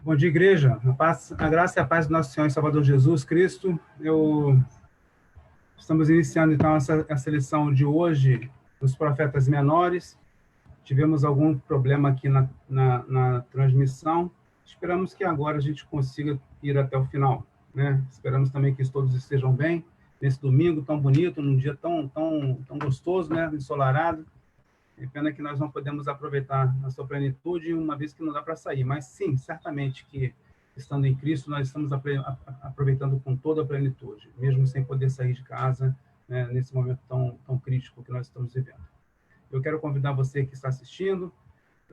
Bom dia, igreja. A graça e a paz do nosso Senhor e Salvador Jesus Cristo. Estamos iniciando, então, essa lição de hoje dos profetas menores. Tivemos algum problema aqui na transmissão. Esperamos que agora a gente consiga ir até o final, né? Esperamos também que todos estejam bem nesse domingo tão bonito, num dia tão gostoso, né? Ensolarado. É pena que nós não podemos aproveitar a sua plenitude, uma vez que não dá para sair. Mas sim, certamente que, estando em Cristo, nós estamos aproveitando com toda a plenitude, mesmo sem poder sair de casa, né, nesse momento tão crítico que nós estamos vivendo. Eu quero convidar você que está assistindo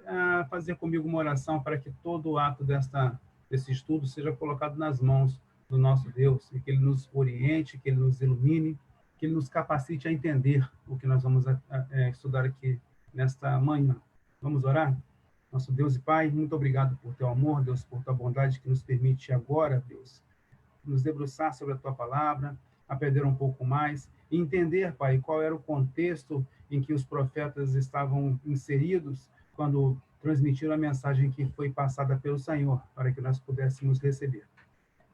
a fazer comigo uma oração para que todo o ato desse estudo seja colocado nas mãos do nosso Deus, e que Ele nos oriente, que Ele nos ilumine, que Ele nos capacite a entender o que nós vamos estudar aqui nesta manhã. Vamos orar? Nosso Deus e Pai, muito obrigado por teu amor, Deus, por tua bondade que nos permite agora, Deus, nos debruçar sobre a tua palavra, aprender um pouco mais e entender, Pai, qual era o contexto em que os profetas estavam inseridos quando transmitiram a mensagem que foi passada pelo Senhor, para que nós pudéssemos receber.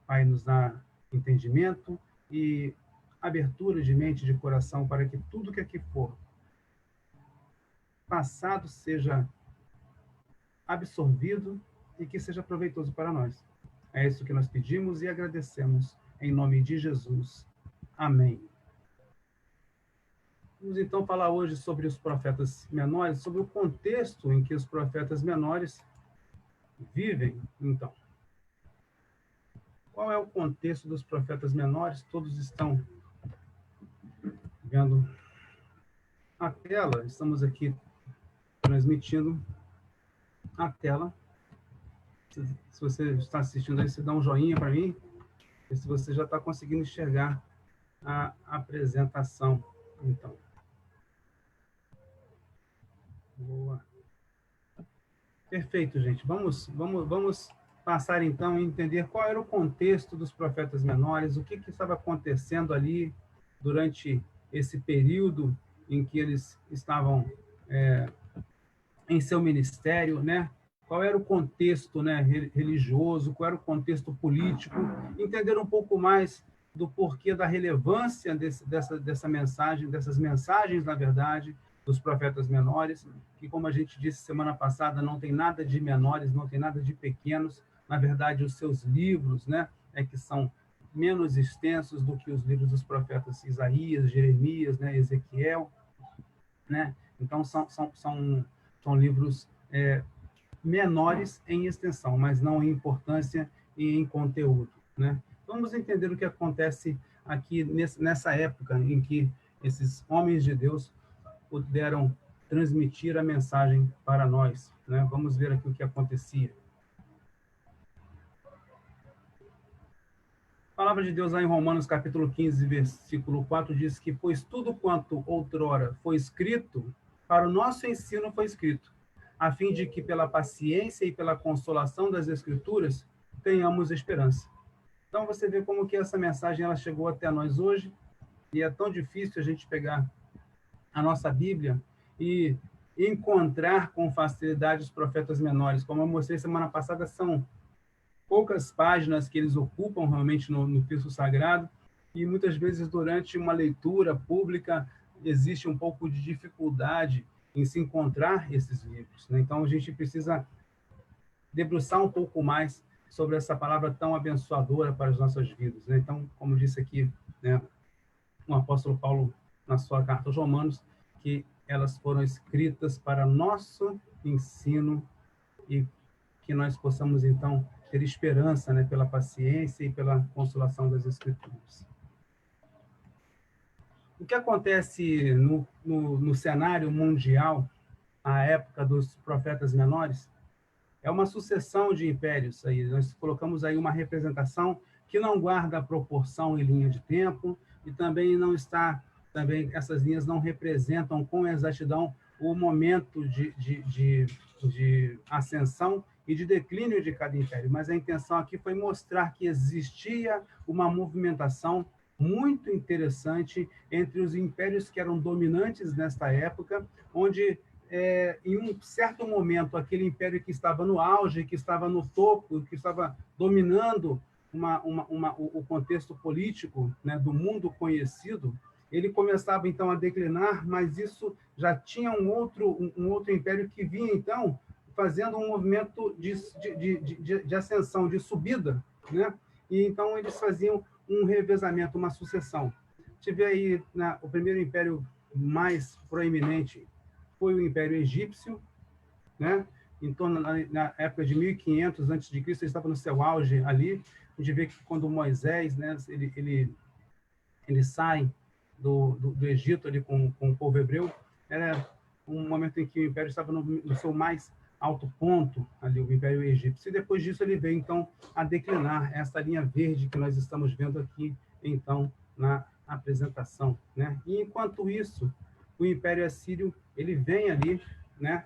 Pai, nos dá entendimento e abertura de mente e de coração para que tudo que aqui for passado seja absorvido e que seja proveitoso para nós. É isso que nós pedimos e agradecemos em nome de Jesus. Amém. Vamos então falar hoje sobre os profetas menores, sobre o contexto em que os profetas menores vivem, então. Qual é o contexto dos profetas menores? Todos estão vendo a tela, estamos aqui transmitindo a tela. Se você está assistindo aí, você dá um joinha para mim, e se você já está conseguindo enxergar a apresentação, então. Boa. Perfeito, gente. Vamos passar, então, a entender qual era o contexto dos profetas menores, o que estava acontecendo ali durante esse período em que eles estavam em seu ministério, né? Qual era o contexto, né, religioso, qual era o contexto político, entender um pouco mais do porquê da relevância dessa mensagem, dessas mensagens, na verdade, dos profetas menores, que, como a gente disse semana passada, não tem nada de menores, não tem nada de pequenos. Na verdade, os seus livros, né, que são menos extensos do que os livros dos profetas Isaías, Jeremias, né, Ezequiel, né? Então, são livros menores em extensão, mas não em importância e em conteúdo, né? Vamos entender o que acontece aqui nessa época em que esses homens de Deus puderam transmitir a mensagem para nós, né? Vamos ver aqui o que acontecia. A palavra de Deus lá em Romanos capítulo 15, versículo 4 diz que: pois tudo quanto outrora foi escrito, para o nosso ensino foi escrito, a fim de que pela paciência e pela consolação das Escrituras tenhamos esperança. Então você vê como que essa mensagem ela chegou até nós hoje, e é tão difícil a gente pegar a nossa Bíblia e encontrar com facilidade os profetas menores. Como eu mostrei semana passada, são poucas páginas que eles ocupam realmente no texto sagrado, e muitas vezes durante uma leitura pública existe um pouco de dificuldade em se encontrar esses livros, né? Então a gente precisa debruçar um pouco mais sobre essa palavra tão abençoadora para as nossas vidas, né? Então, como disse aqui, né, o apóstolo Paulo na sua carta aos Romanos, que elas foram escritas para nosso ensino e que nós possamos, então, ter esperança, né, pela paciência e pela consolação das Escrituras. O que acontece no cenário mundial, à época dos profetas menores, é uma sucessão de impérios. Aí. Nós colocamos aí uma representação que não guarda a proporção em linha de tempo, e também não está, também essas linhas não representam com exatidão o momento de ascensão e de declínio de cada império, mas a intenção aqui foi mostrar que existia uma movimentação muito interessante entre os impérios que eram dominantes nesta época, onde em um certo momento, aquele império que estava no auge, que estava no topo, que estava dominando o contexto político, né, do mundo conhecido, ele começava, então, a declinar, mas isso já tinha um outro império que vinha, então, fazendo um movimento de ascensão, de subida, né? E, então, eles faziam um revezamento, uma sucessão. Tive aí o primeiro império mais proeminente foi o Império Egípcio, né? Em torno na época de 1500 a.C., ele estava no seu auge ali. A gente vê que quando Moisés, né, ele sai do Egito ali com o povo hebreu, era um momento em que o Império estava no seu mais alto ponto, ali o Império Egípcio. E depois disso ele veio, então, a declinar essa linha verde que nós estamos vendo aqui, então, na apresentação, né? E, enquanto isso, o Império Assírio, ele vem ali, né,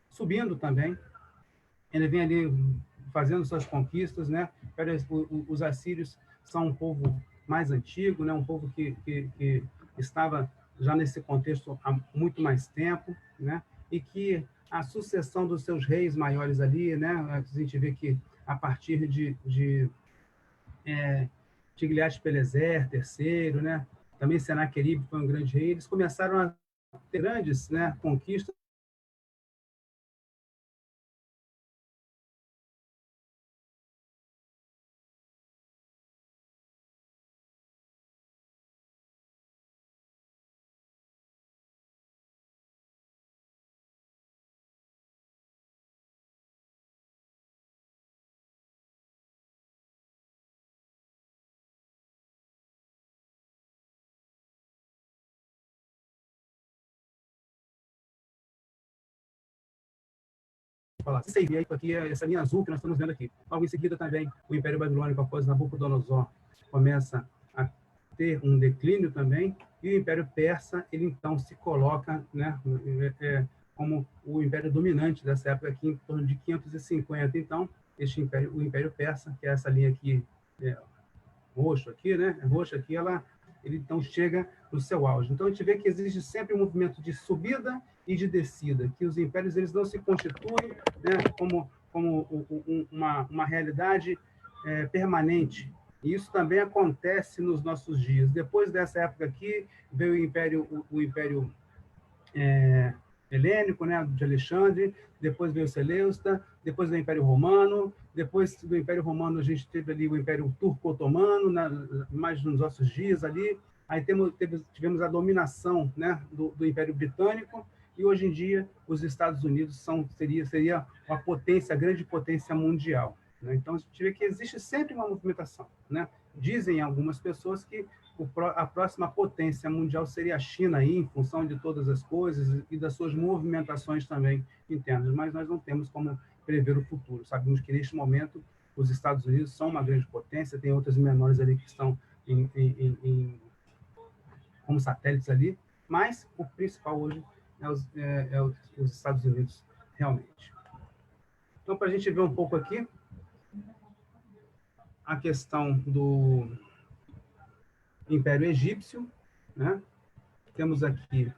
subindo também, ele vem ali fazendo suas conquistas, né? Os assírios são um povo mais antigo, né? Um povo que estava já nesse contexto há muito mais tempo, né? E que a sucessão dos seus reis maiores ali, né? A gente vê que a partir de Tiglat-Pileser III, né? Também Senaqueribe foi um grande rei. Eles começaram a ter grandes, né, conquistas. Falar, se aí aqui, essa linha azul que nós estamos vendo aqui. Logo em seguida também, o Império Babilônico, após Nabucodonosor, começa a ter um declínio também, e o Império Persa, ele então se coloca, né, como o império dominante dessa época aqui, em torno de 550. Então, o Império Persa, que é essa linha aqui, roxo aqui, né, roxo aqui, ele então chega no seu auge. Então, a gente vê que existe sempre um movimento de subida e de descida, que os impérios eles não se constituem, né, como uma realidade permanente. E isso também acontece nos nossos dias. Depois dessa época aqui, veio o Império helênico, né, de Alexandre, depois veio o Seleucida, depois veio o Império Romano, depois do Império Romano a gente teve ali o Império Turco-Otomano, mais nos nossos dias ali, aí tivemos a dominação, né, do Império Britânico, e hoje em dia os Estados Unidos seria uma potência, a grande potência mundial, né? Então a gente vê que existe sempre uma movimentação, né? Dizem algumas pessoas que a próxima potência mundial seria a China, aí, em função de todas as coisas e das suas movimentações também internas, mas nós não temos como prever o futuro. Sabemos que, neste momento, os Estados Unidos são uma grande potência, tem outras menores ali que estão como satélites ali, mas o principal hoje é os Estados Unidos, realmente. Então, para a gente ver um pouco aqui, a questão do Império Egípcio, né? Temos aqui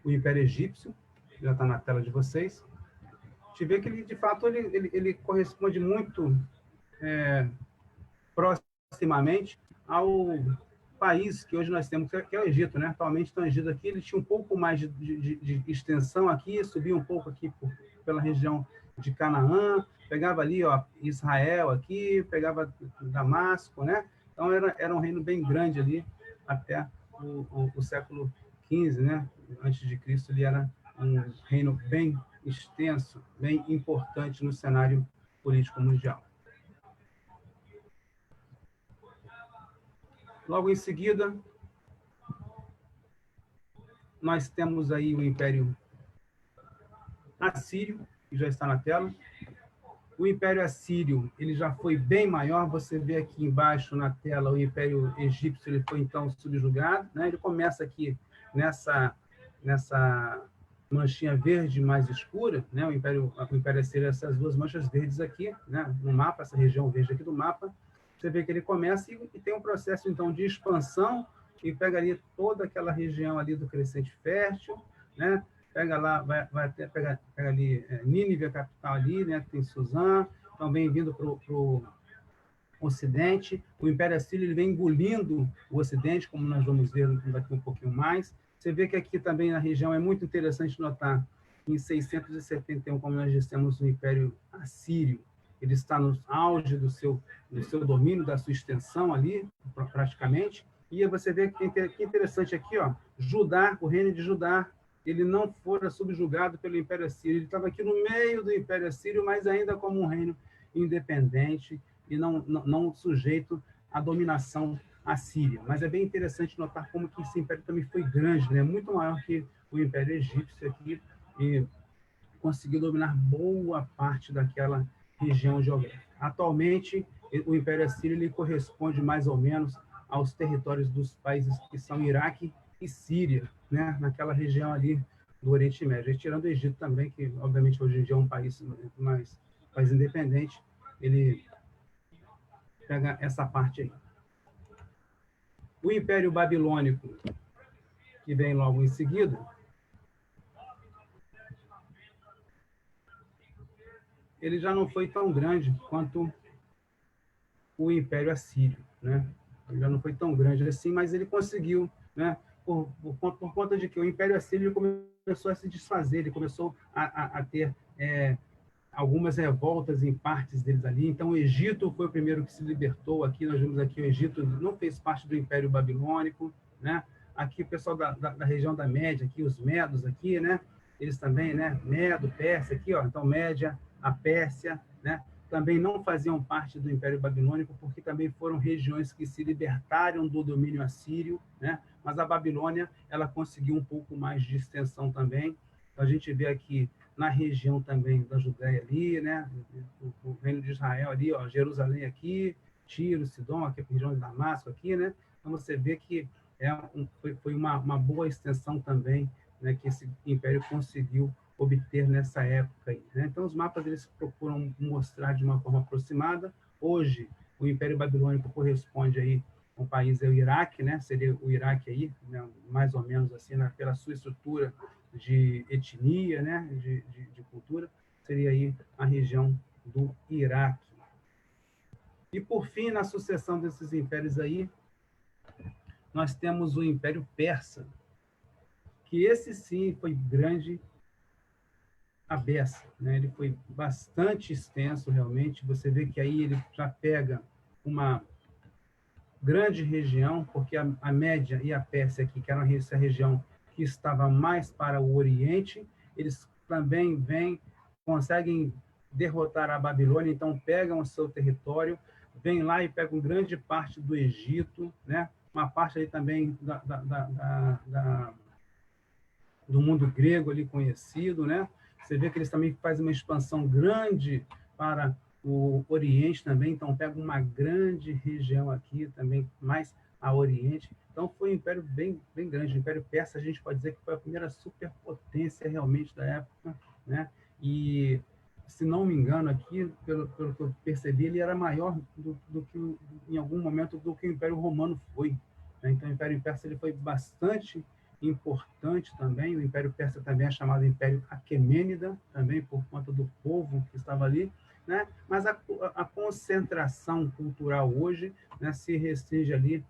o Império Egípcio, já está na tela de vocês. A gente vê que ele, de fato, ele corresponde muito proximamente ao país que hoje nós temos, que é o Egito, né? Atualmente, então, o Egito aqui, ele tinha um pouco mais de extensão aqui, subia um pouco aqui pela região de Canaã, pegava ali, ó, Israel aqui, pegava Damasco, né? Então, era um reino bem grande ali, até o século XV, né? Antes de Cristo, ele era um reino bem extenso, bem importante no cenário político mundial. Logo em seguida, nós temos aí o Império Assírio, que já está na tela. O Império Assírio, ele já foi bem maior, você vê aqui embaixo na tela o Império Egípcio, ele foi então subjugado, né? Ele começa aqui nessa manchinha verde mais escura, né? O Império Assírio, essas duas manchas verdes aqui, né? No mapa, essa região verde aqui do mapa, você vê que ele começa e tem um processo, então, de expansão e pega ali toda aquela região ali do Crescente Fértil, né? Pega lá, vai até pega ali Nínive, a capital ali, né? Tem Suzã, também vindo para o Ocidente. O Império Assírio ele vem engolindo o Ocidente, como nós vamos ver daqui um pouquinho mais. Você vê que aqui também na região é muito interessante notar, em 671, como nós dissemos, o Império Assírio, ele está no auge do seu domínio, da sua extensão ali, praticamente. E você vê que interessante aqui, ó, Judá, o reino de Judá, ele não fora subjugado pelo Império Assírio. Ele estava aqui no meio do Império Assírio, mas ainda como um reino independente e não sujeito à dominação assíria. Mas é bem interessante notar como que esse império também foi grande, né? Muito maior que o Império Egípcio aqui, e conseguiu dominar boa parte daquela região geográfica. Atualmente, o Império Assírio ele corresponde mais ou menos aos territórios dos países que são Iraque e Síria, né? Naquela região ali do Oriente Médio. E tirando o Egito também, que obviamente hoje em dia é um país independente, ele pega essa parte aí. O Império Babilônico, que vem logo em seguida, ele já não foi tão grande quanto o Império Assírio, né? Ele já não foi tão grande assim, mas ele conseguiu, né? Por conta de que o Império Assírio começou a se desfazer, ele começou a ter algumas revoltas em partes deles ali. Então, o Egito foi o primeiro que se libertou. Aqui, nós vemos aqui, o Egito não fez parte do Império Babilônico, né? Aqui, o pessoal da região da Média, aqui, os Medos aqui, né? Eles também, né? Medo, Pérsia, aqui, ó. Então, Média, a Pérsia, né? Também não faziam parte do Império Babilônico, porque também foram regiões que se libertaram do domínio assírio, né? Mas a Babilônia, ela conseguiu um pouco mais de extensão também. A gente vê aqui na região também da Judéia ali, né? O reino de Israel ali, ó, Jerusalém aqui, Tiro, Sidom, aqui a região de Damasco aqui, né? Então você vê que foi uma boa extensão também, né, que esse império conseguiu obter nessa época aí, né? Então os mapas eles procuram mostrar de uma forma aproximada. Hoje o Império Babilônico corresponde aí um país é o Iraque, né? Seria o Iraque aí, né? Mais ou menos assim, né? Pela sua estrutura de etnia, né? De cultura, seria aí a região do Iraque. E por fim, na sucessão desses impérios aí, nós temos o Império Persa, que esse sim foi grande a beça, né? Ele foi bastante extenso realmente. Você vê que aí ele já pega uma grande região, porque a Média e a Pérsia aqui, que era essa região que estava mais para o Oriente, eles também conseguem derrotar a Babilônia, então pegam o seu território, vêm lá e pegam grande parte do Egito, né? Uma parte aí também do mundo grego ali conhecido, né? Você vê que eles também fazem uma expansão grande para o Oriente também, então pega uma grande região aqui também, mais a Oriente. Então foi um império bem grande. O Império Persa, a gente pode dizer que foi a primeira superpotência realmente da época, né? E, se não me engano aqui, pelo que eu percebi, ele era maior do que, em algum momento, do que o Império Romano foi, né? Então o Império Persa ele foi bastante importante também. O Império Persa também é chamado Império Aquemênida, também por conta do povo que estava ali, né? Mas a concentração cultural hoje, né, se restringe ali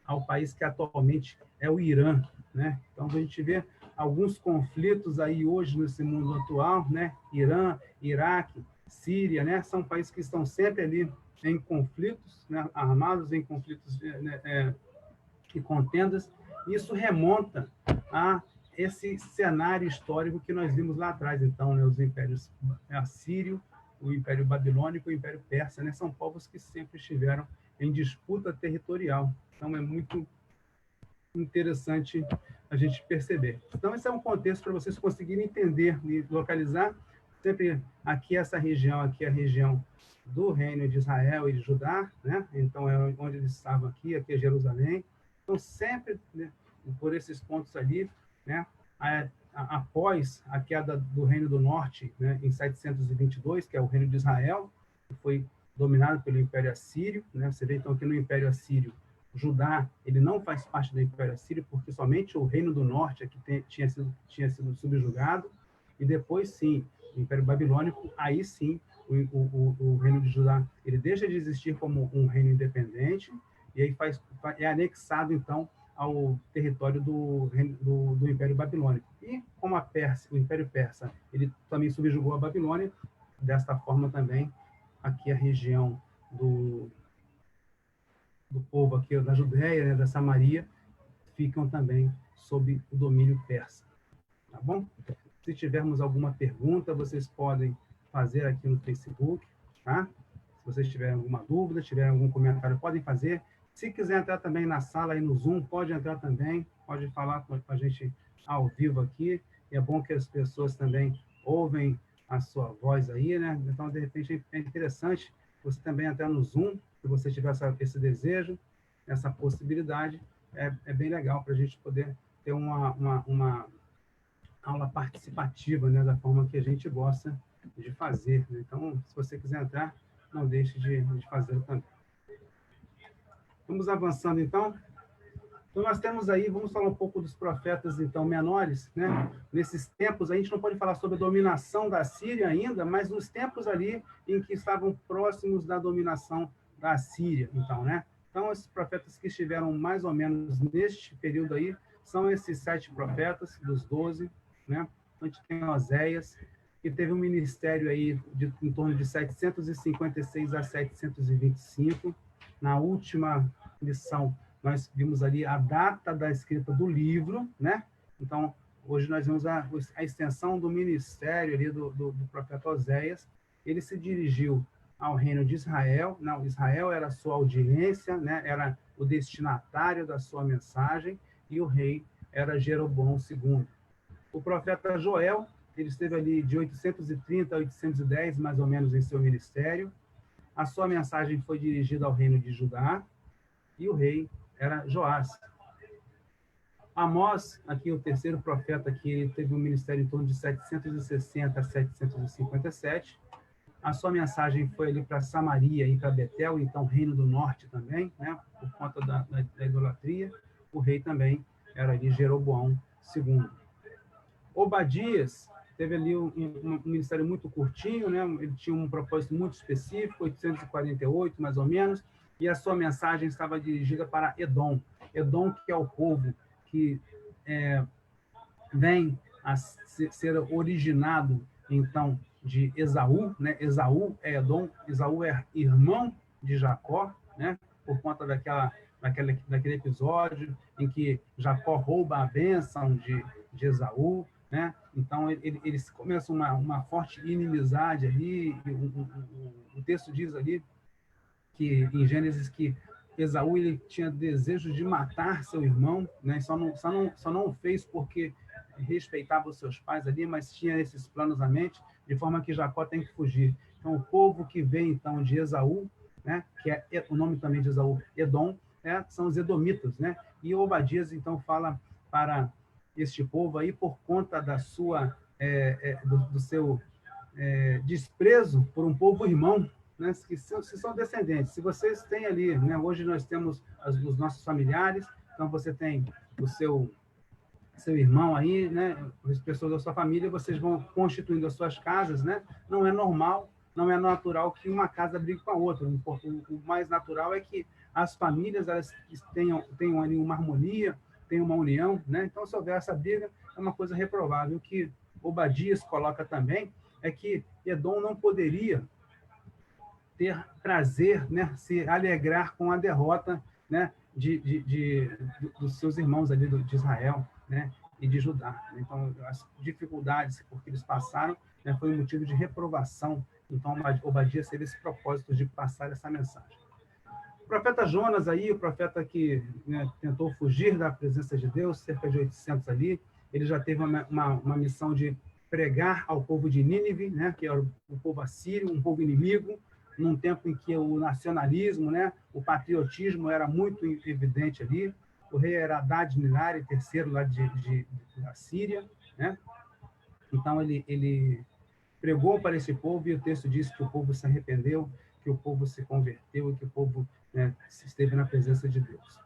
ao país que atualmente é o Irã, né? Então a gente vê alguns conflitos aí hoje nesse mundo atual, né? Irã, Iraque, Síria, né? São países que estão sempre ali em conflitos, né? Armados em conflitos, né? E contendas. Isso remonta a esse cenário histórico que nós vimos lá atrás. Então, né, os impérios assírio, o Império Babilônico e o Império Persa, né, são povos que sempre estiveram em disputa territorial. Então, é muito interessante a gente perceber. Então, esse é um contexto para vocês conseguirem entender e localizar. Sempre aqui, essa região, aqui é a região do Reino de Israel e de Judá, né? Então, é onde eles estavam aqui é Jerusalém. Então, sempre, né, por esses pontos ali, né, após a queda do Reino do Norte, né, em 722, que é o Reino de Israel, que foi dominado pelo Império Assírio, né? Você vê, então, que no Império Assírio Judá, ele não faz parte do Império Assírio, porque somente o Reino do Norte é que tinha sido subjugado, e depois, sim, o Império Babilônico, aí sim, o Reino de Judá, ele deixa de existir como um reino independente, e aí é anexado, então, ao território do Império Babilônico. E como a Pérsia, o Império Persa, ele também subjugou a Babilônia, desta forma também, aqui a região do povo aqui da Judéia, né, da Samaria, ficam também sob o domínio persa. Tá bom? Se tivermos alguma pergunta, vocês podem fazer aqui no Facebook, tá? Se vocês tiverem alguma dúvida, tiverem algum comentário, podem fazer. Se quiser entrar também na sala aí no Zoom, pode entrar também, pode falar com a gente ao vivo aqui. E é bom que as pessoas também ouvem a sua voz aí, né? Então, de repente, é interessante você também entrar no Zoom, se você tiver esse desejo, essa possibilidade, é bem legal para a gente poder ter uma aula participativa, né, da forma que a gente gosta de fazer. Né? Então, se você quiser entrar, não deixe de fazer também. Vamos avançando, então. Então, nós temos aí, vamos falar um pouco dos profetas, então, menores, né? Nesses tempos, a gente não pode falar sobre a dominação da Síria ainda, mas nos tempos ali em que estavam próximos da dominação da Síria, então, né? Então, esses profetas que estiveram mais ou menos neste período aí, são esses 7 profetas, dos 12, né? Então, a gente tem Oséias, que teve um ministério aí em torno de 756 a 725. Na última lição, nós vimos ali a data da escrita do livro, né? Então, hoje nós vemos a extensão do ministério ali do profeta Oséias. Ele se dirigiu ao reino de Israel. Não, Israel era a sua audiência, né? Era o destinatário da sua mensagem, e o rei era Jeroboão II. O profeta Joel, ele esteve ali de 830 a 810, mais ou menos, em seu ministério. A sua mensagem foi dirigida ao reino de Judá, e o rei era Joás. Amós, aqui o terceiro profeta, que teve um ministério em torno de 760 a 757. A sua mensagem foi ali para Samaria e para Betel, então Reino do Norte também, né, por conta da idolatria. O rei também era ali Jeroboão II. Obadias teve ali um ministério muito curtinho, né? Ele tinha um propósito muito específico, 848, mais ou menos, e a sua mensagem estava dirigida para Edom. Edom, que é o povo que vem a ser originado, então, de Esaú, né? Esaú é Edom, Esaú é irmão de Jacó, né? Por conta daquele episódio em que Jacó rouba a bênção de Esaú, né? Então, eles começam uma forte inimizade ali. O texto diz ali, que em Gênesis, que Esaú ele tinha desejo de matar seu irmão, né? Só não o fez porque respeitava os seus pais ali, mas tinha esses planos à mente, de forma que Jacó tem que fugir. Então, o povo que vem, então, de Esaú, né? Que é o nome também de Esaú, Edom, né? São os edomitas, né? E Obadias, então, fala para este povo aí, por conta da sua, do seu desprezo por um povo irmão, né, que são descendentes. Se vocês têm ali, né, hoje nós temos os nossos familiares, então você tem o seu irmão aí, né, as pessoas da sua família, vocês vão constituindo as suas casas, né? Não é normal, não é natural que uma casa brigue com a outra. O mais natural é que as famílias elas tenham ali uma harmonia, tenham uma união, né? Então, se houver essa briga, é uma coisa reprovável. O que Obadias coloca também é que Edom não poderia ter prazer, né, se alegrar com a derrota, né, dos seus irmãos ali de Israel, né, e de Judá. Então, as dificuldades por que eles passaram, né, foi um motivo de reprovação. Então, Obadias teve esse propósito de passar essa mensagem. O profeta Jonas aí, o profeta que, né, tentou fugir da presença de Deus, cerca de 800 ali, ele já teve uma missão de pregar ao povo de Nínive, né, que era o povo assírio, um povo inimigo, num tempo em que o nacionalismo, né, o patriotismo era muito evidente ali. O rei era Adad-Nirari, terceiro lá da Síria, né? Então ele pregou para esse povo, e o texto diz que o povo se arrependeu, que o povo se converteu e que o povo, né, esteve na presença de Deus.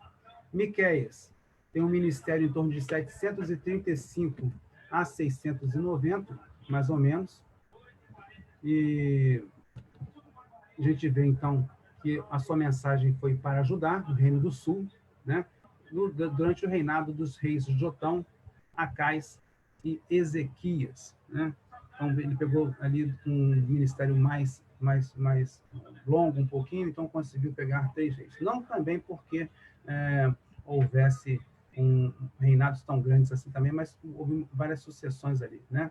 Miqueias tem um ministério em torno de 735 a 690, mais ou menos, e a gente vê, então, que a sua mensagem foi para ajudar o Reino do Sul, né? Durante o reinado dos reis Jotão, Acais e Ezequias, né? Então, ele pegou ali um ministério mais longo um pouquinho, então conseguiu pegar 3 reis. Não também porque houvesse reinados tão grandes assim também, mas houve várias sucessões ali, né?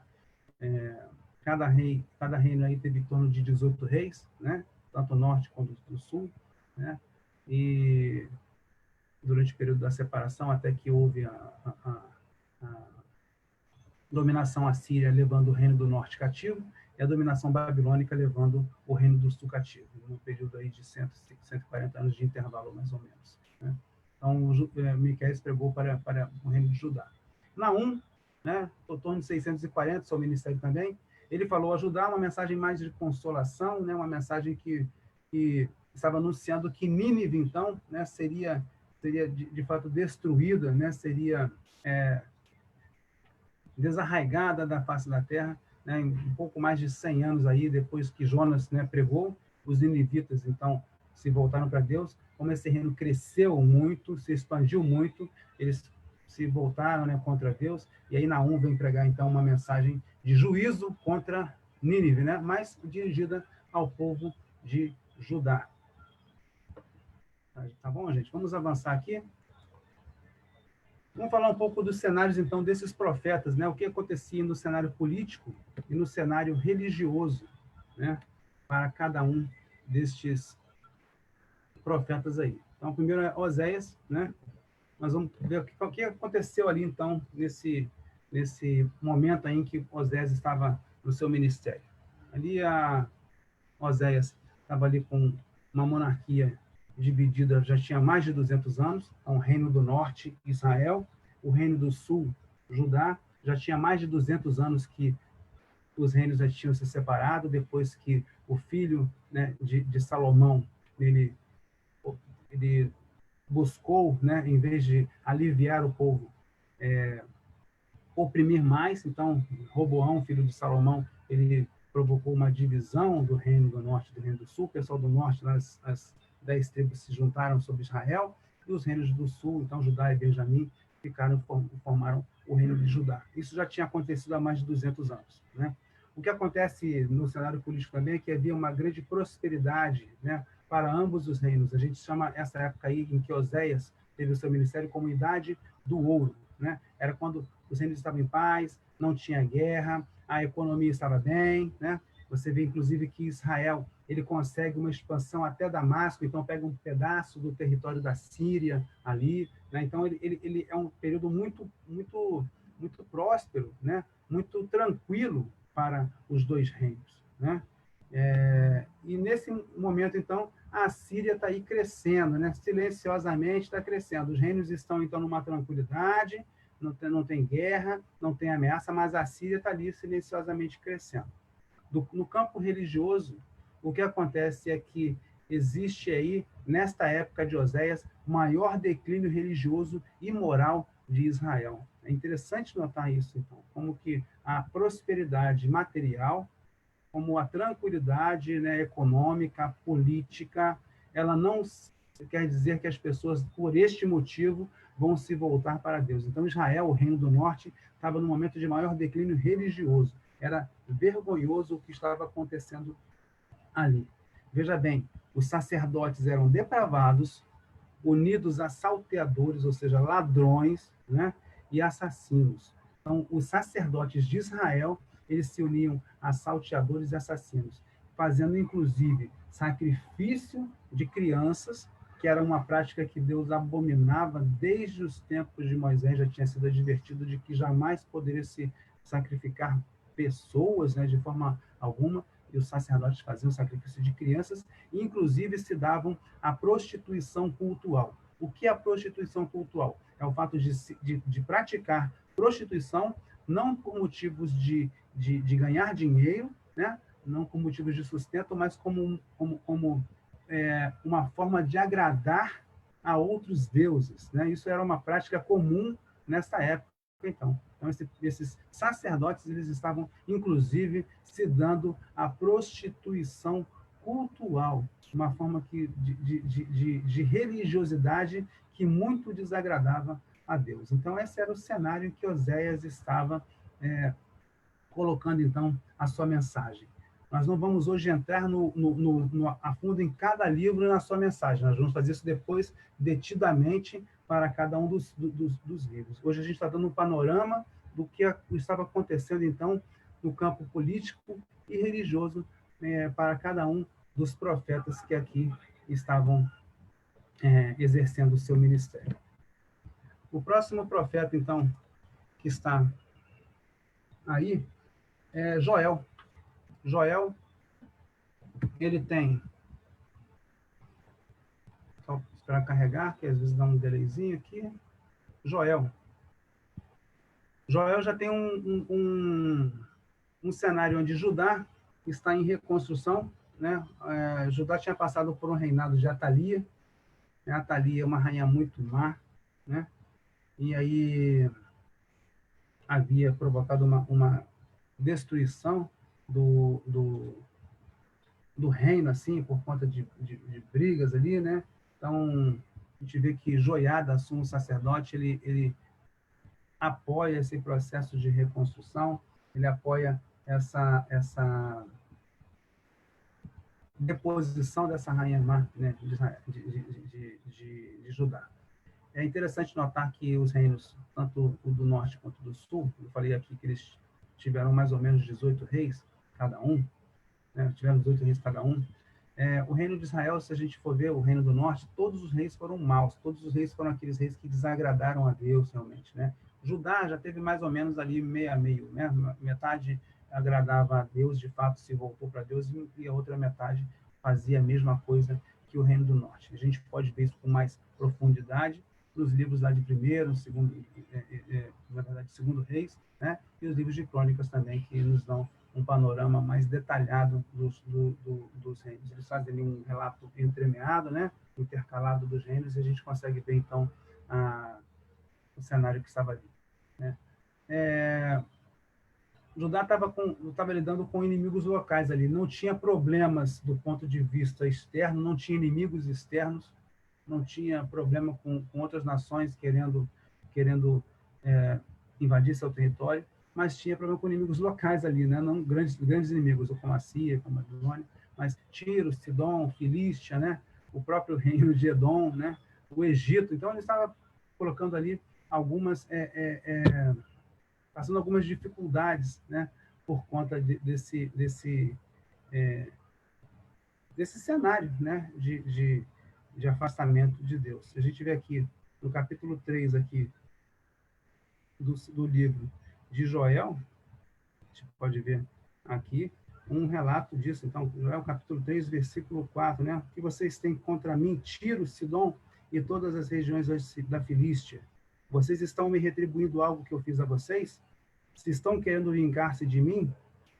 Cada reino aí teve em torno de 18 reis, né? Tanto o norte quanto o sul, né? E durante o período da separação, até que houve a dominação assíria levando o reino do norte cativo e a dominação babilônica levando o reino do sul cativo, num período aí de 140 anos de intervalo, mais ou menos, né? Então, Miqueias pregou para o reino de Judá. Naum, né, em torno de 640, seu ministério também, ele falou a Judá uma mensagem mais de consolação, né, uma mensagem que estava anunciando que Nínive, então, né, seria de fato destruída, né, seria desarraigada da face da terra, né, em um pouco mais de 100 anos aí, depois que Jonas, né, pregou, os ninivitas, então, se voltaram para Deus. Como esse reino cresceu muito, se expandiu muito, eles se voltaram, né, contra Deus, e aí Naum vem pregar, então, uma mensagem de juízo contra Nínive, né, mas dirigida ao povo de Judá. Tá bom, gente? Vamos avançar aqui. Vamos falar um pouco dos cenários, então, desses profetas, né? O que acontecia no cenário político e no cenário religioso, né? Para cada um destes profetas aí. Então, primeiro é Oséias, né? Nós vamos ver o que aconteceu ali, então, nesse momento aí em que Oséias estava no seu ministério. Ali, Oséias estava ali com uma monarquia dividida, já tinha mais de 200 anos, o reino do norte, Israel, o reino do sul, Judá, já tinha mais de 200 anos que os reinos já tinham se separado, depois que o filho, né, de Salomão, ele buscou, né, em vez de aliviar o povo, oprimir mais. Então, Roboão, filho de Salomão, ele provocou uma divisão do reino do norte e do reino do sul. O pessoal do norte, as 10 tribos se juntaram sobre Israel, e os reinos do sul, então Judá e Benjamim, formaram o reino de Judá. Isso já tinha acontecido há mais de 200 anos, né? O que acontece no cenário político também é que havia uma grande prosperidade, né, para ambos os reinos. A gente chama essa época aí em que Oséias teve o seu ministério como Idade do Ouro, né? Era quando os reinos estavam em paz, não tinha guerra, a economia estava bem, né? Você vê, inclusive, que Israel ele consegue uma expansão até Damasco, então pega um pedaço do território da Síria ali, né? Então ele é um período muito próspero, né? Muito tranquilo para os dois reinos, né? E nesse momento, então, a Síria está aí crescendo, né? Silenciosamente está crescendo. Os reinos estão, então, numa tranquilidade, não tem guerra, não tem ameaça, mas a Síria está ali silenciosamente crescendo. No campo religioso, o que acontece é que existe aí, nesta época de Oséias, maior declínio religioso e moral de Israel. É interessante notar isso, então, como que a prosperidade material, como a tranquilidade, né, econômica, política, ela não quer dizer que as pessoas, por este motivo, vão se voltar para Deus. Então, Israel, o reino do norte, estava no momento de maior declínio religioso. Era vergonhoso o que estava acontecendo ali. Veja bem, os sacerdotes eram depravados, unidos a salteadores, ou seja, ladrões, né, e assassinos. Então, os sacerdotes de Israel, eles se uniam a salteadores e assassinos, fazendo, inclusive, sacrifício de crianças, que era uma prática que Deus abominava desde os tempos de Moisés, já tinha sido advertido de que jamais poderia se sacrificar pessoas, né, de forma alguma, e os sacerdotes faziam sacrifício de crianças, e inclusive se davam a prostituição cultual. O que é a prostituição cultual? É o fato de praticar prostituição, não por motivos de ganhar dinheiro, né? Não por motivos de sustento, mas como uma forma de agradar a outros deuses, né? Isso era uma prática comum nessa época, então. Então, esses sacerdotes, eles estavam, inclusive, se dando à prostituição cultural, uma forma de religiosidade que muito desagradava a Deus. Então, esse era o cenário em que Oséias estava colocando, então, a sua mensagem. Nós não vamos hoje entrar a fundo em cada livro na sua mensagem. Nós vamos fazer isso depois, detidamente, para cada um dos livros. Hoje a gente está dando um panorama do que estava acontecendo, então, no campo político e religioso para cada um dos profetas que aqui estavam exercendo o seu ministério. O próximo profeta, então, que está aí, é Joel. Joel, ele tem... Só esperar carregar, que às vezes dá um delayzinho aqui. Joel. Joel já tem um cenário onde Judá está em reconstrução, né? Judá tinha passado por um reinado de Atalia. Atalia é uma rainha muito má, né? E aí havia provocado uma destruição do reino, assim, por conta de brigas ali, né? Então, a gente vê que Joiada, sumo sacerdote, ele apoia esse processo de reconstrução, ele apoia essa deposição dessa rainha má, né, de Judá. É interessante notar que os reinos, tanto o do norte quanto do sul, eu falei aqui que eles tiveram mais ou menos 18 reis, cada um, né, tiveram 18 reis cada um. O reino de Israel, se a gente for ver o reino do norte, todos os reis foram maus, todos os reis foram aqueles reis que desagradaram a Deus realmente, né? Judá já teve mais ou menos ali meio a meio, né? Metade agradava a Deus, de fato se voltou para Deus, e a outra metade fazia a mesma coisa que o reino do norte. A gente pode ver isso com mais profundidade nos livros lá de primeiro, segundo, na verdade, segundo Reis, né? E os livros de crônicas também, que nos dão um panorama mais detalhado dos reinos. Eles fazem ali um relato entremeado, né? Intercalado dos reinos, e a gente consegue ver, então, o cenário que estava ali, né? Judá estava lidando com inimigos locais ali, não tinha problemas do ponto de vista externo, não tinha inimigos externos, não tinha problema com outras nações querendo invadir seu território, mas tinha problema com inimigos locais ali, né? Não grandes inimigos, como a Síria, como a Babilônia, mas Tiro, Sidom, Filístia, né? O próprio reino de Edom, né? O Egito. Então, ele estava colocando ali passando algumas dificuldades, né? Por conta desse cenário, né? De afastamento de Deus. A gente vê aqui, no capítulo 3 aqui, do livro de Joel, a gente pode ver aqui um relato disso. Então, Joel capítulo 3, versículo 4, né? O que vocês têm contra mim, Tiro, Sidom e todas as regiões da Filístia? Vocês estão me retribuindo algo que eu fiz a vocês? Se estão querendo vingar-se de mim,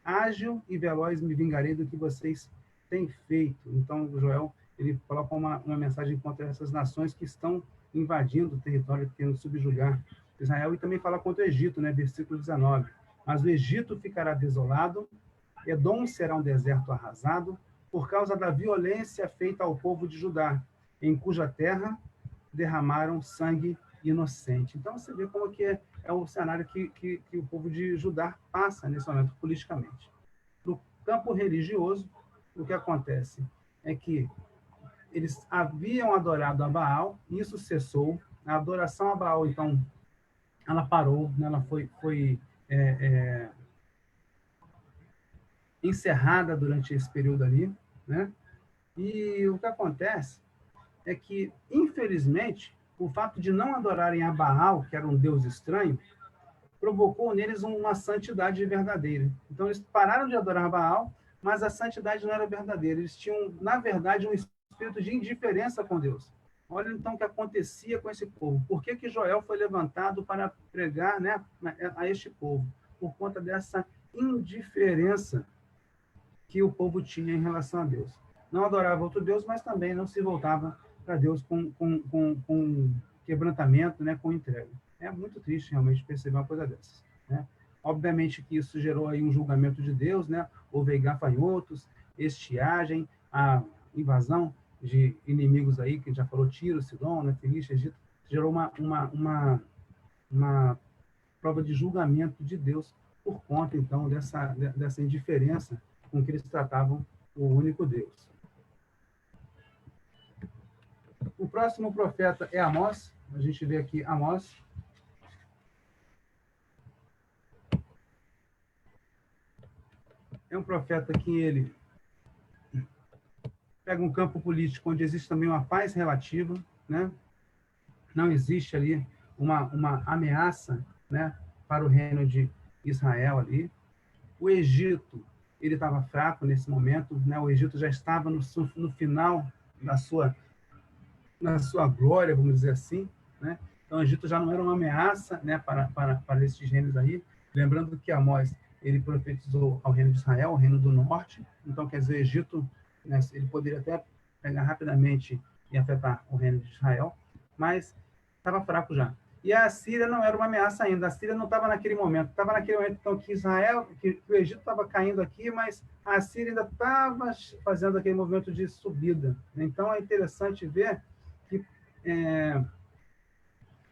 ágil e veloz me vingarei do que vocês têm feito. Então, Joel, ele coloca uma mensagem contra essas nações que estão invadindo o território, querendo subjugar Israel, e também fala contra o Egito, né? Versículo 19. Mas o Egito ficará desolado, Edom será um deserto arrasado, por causa da violência feita ao povo de Judá, em cuja terra derramaram sangue inocente. Então, você vê como que é o cenário que o povo de Judá passa nesse momento, politicamente. No campo religioso, o que acontece é que eles haviam adorado a Baal, isso cessou, a adoração a Baal, então, ela parou, né? Ela foi encerrada durante esse período ali, né? E o que acontece é que, infelizmente, o fato de não adorarem a Baal, que era um deus estranho, provocou neles uma santidade verdadeira. Então, eles pararam de adorar Baal, mas a santidade não era verdadeira. Eles tinham, na verdade, um espírito de indiferença com Deus. Olha, então, o que acontecia com esse povo. Por que Joel foi levantado para pregar, né, a este povo? Por conta dessa indiferença que o povo tinha em relação a Deus. Não adorava outro Deus, mas também não se voltava para Deus com quebrantamento, né, com entrega. É muito triste realmente perceber uma coisa dessas, né? Obviamente que isso gerou aí um julgamento de Deus, né? Houve aí gafanhotos, estiagem, a invasão de inimigos aí, que já falou, Tiro, Sidom, né, Filístia, Egito, gerou uma prova de julgamento de Deus por conta, então, dessa indiferença com que eles tratavam o único Deus. O próximo profeta é Amós. A gente vê aqui Amós. É um profeta que ele pega um campo político onde existe também uma paz relativa, né? Não existe ali uma ameaça, né, para o reino de Israel ali. O Egito, ele estava fraco nesse momento, né? O Egito já estava no final na sua glória, vamos dizer assim, né? Então, o Egito já não era uma ameaça, né, para esses reinos aí. Lembrando que Amós, ele profetizou ao reino de Israel, ao reino do norte. Então, quer dizer, o Egito, né, ele poderia até pegar rapidamente e afetar o reino de Israel, mas estava fraco já. E a Síria não era uma ameaça ainda. A Síria não estava naquele momento. Estava naquele momento, então, que Israel, que o Egito estava caindo aqui, mas a Síria ainda estava fazendo aquele movimento de subida. Então, é interessante ver que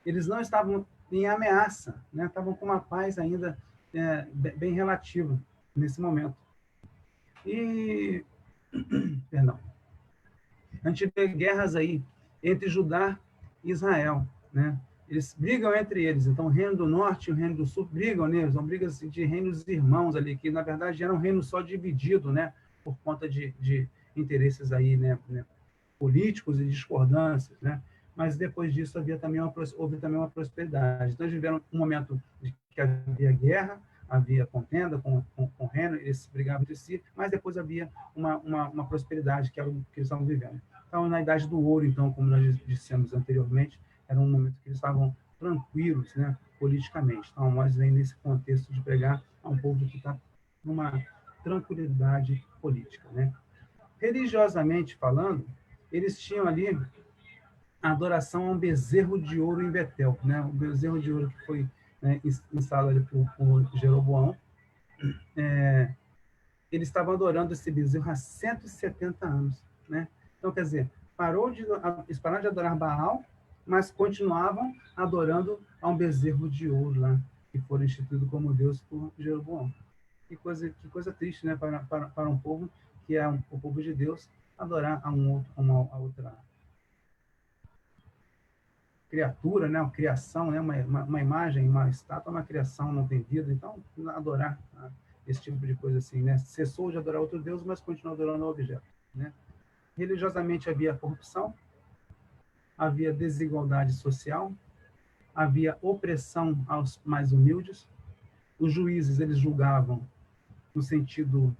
eles não estavam em ameaça, né? Estavam com uma paz ainda bem relativa nesse momento. E, perdão, a gente vê guerras aí entre Judá e Israel, né? Eles brigam entre eles, então o reino do norte e o reino do sul brigam neles, são brigas de reinos irmãos ali, que na verdade eram um reino só dividido, né? Por conta de interesses aí, né? Políticos e discordâncias, né? Mas depois disso houve também uma prosperidade. Então, eles viveram um momento de que havia guerra, havia contenda com o reino, eles brigavam entre si, mas depois havia uma prosperidade, que era o que eles estavam vivendo. Então, na Idade do Ouro, então, como nós dissemos anteriormente, era um momento que eles estavam tranquilos, né, politicamente. Então, nós vem nesse contexto de pregar a um povo que está numa tranquilidade política, né? Religiosamente falando, eles tinham ali a adoração a um bezerro de ouro em Betel, né? O bezerro de ouro que foi, né, instalado ali por Jeroboão. Eles estavam adorando esse bezerro há 170 anos, né? Então, quer dizer, eles pararam de adorar Baal, mas continuavam adorando a um bezerro de ouro lá, que foi instituído como Deus por Jeroboão. Que coisa triste, né? Para um povo que é o povo de Deus, adorar a outra criatura, né? Uma criação, né? Uma imagem, uma estátua, uma criação, não tem vida. Então, adorar, tá? Esse tipo de coisa assim, né? Cessou de adorar outro Deus, mas continua adorando o objeto, né? Religiosamente havia corrupção, havia desigualdade social, havia opressão aos mais humildes. Os juízes, eles julgavam no sentido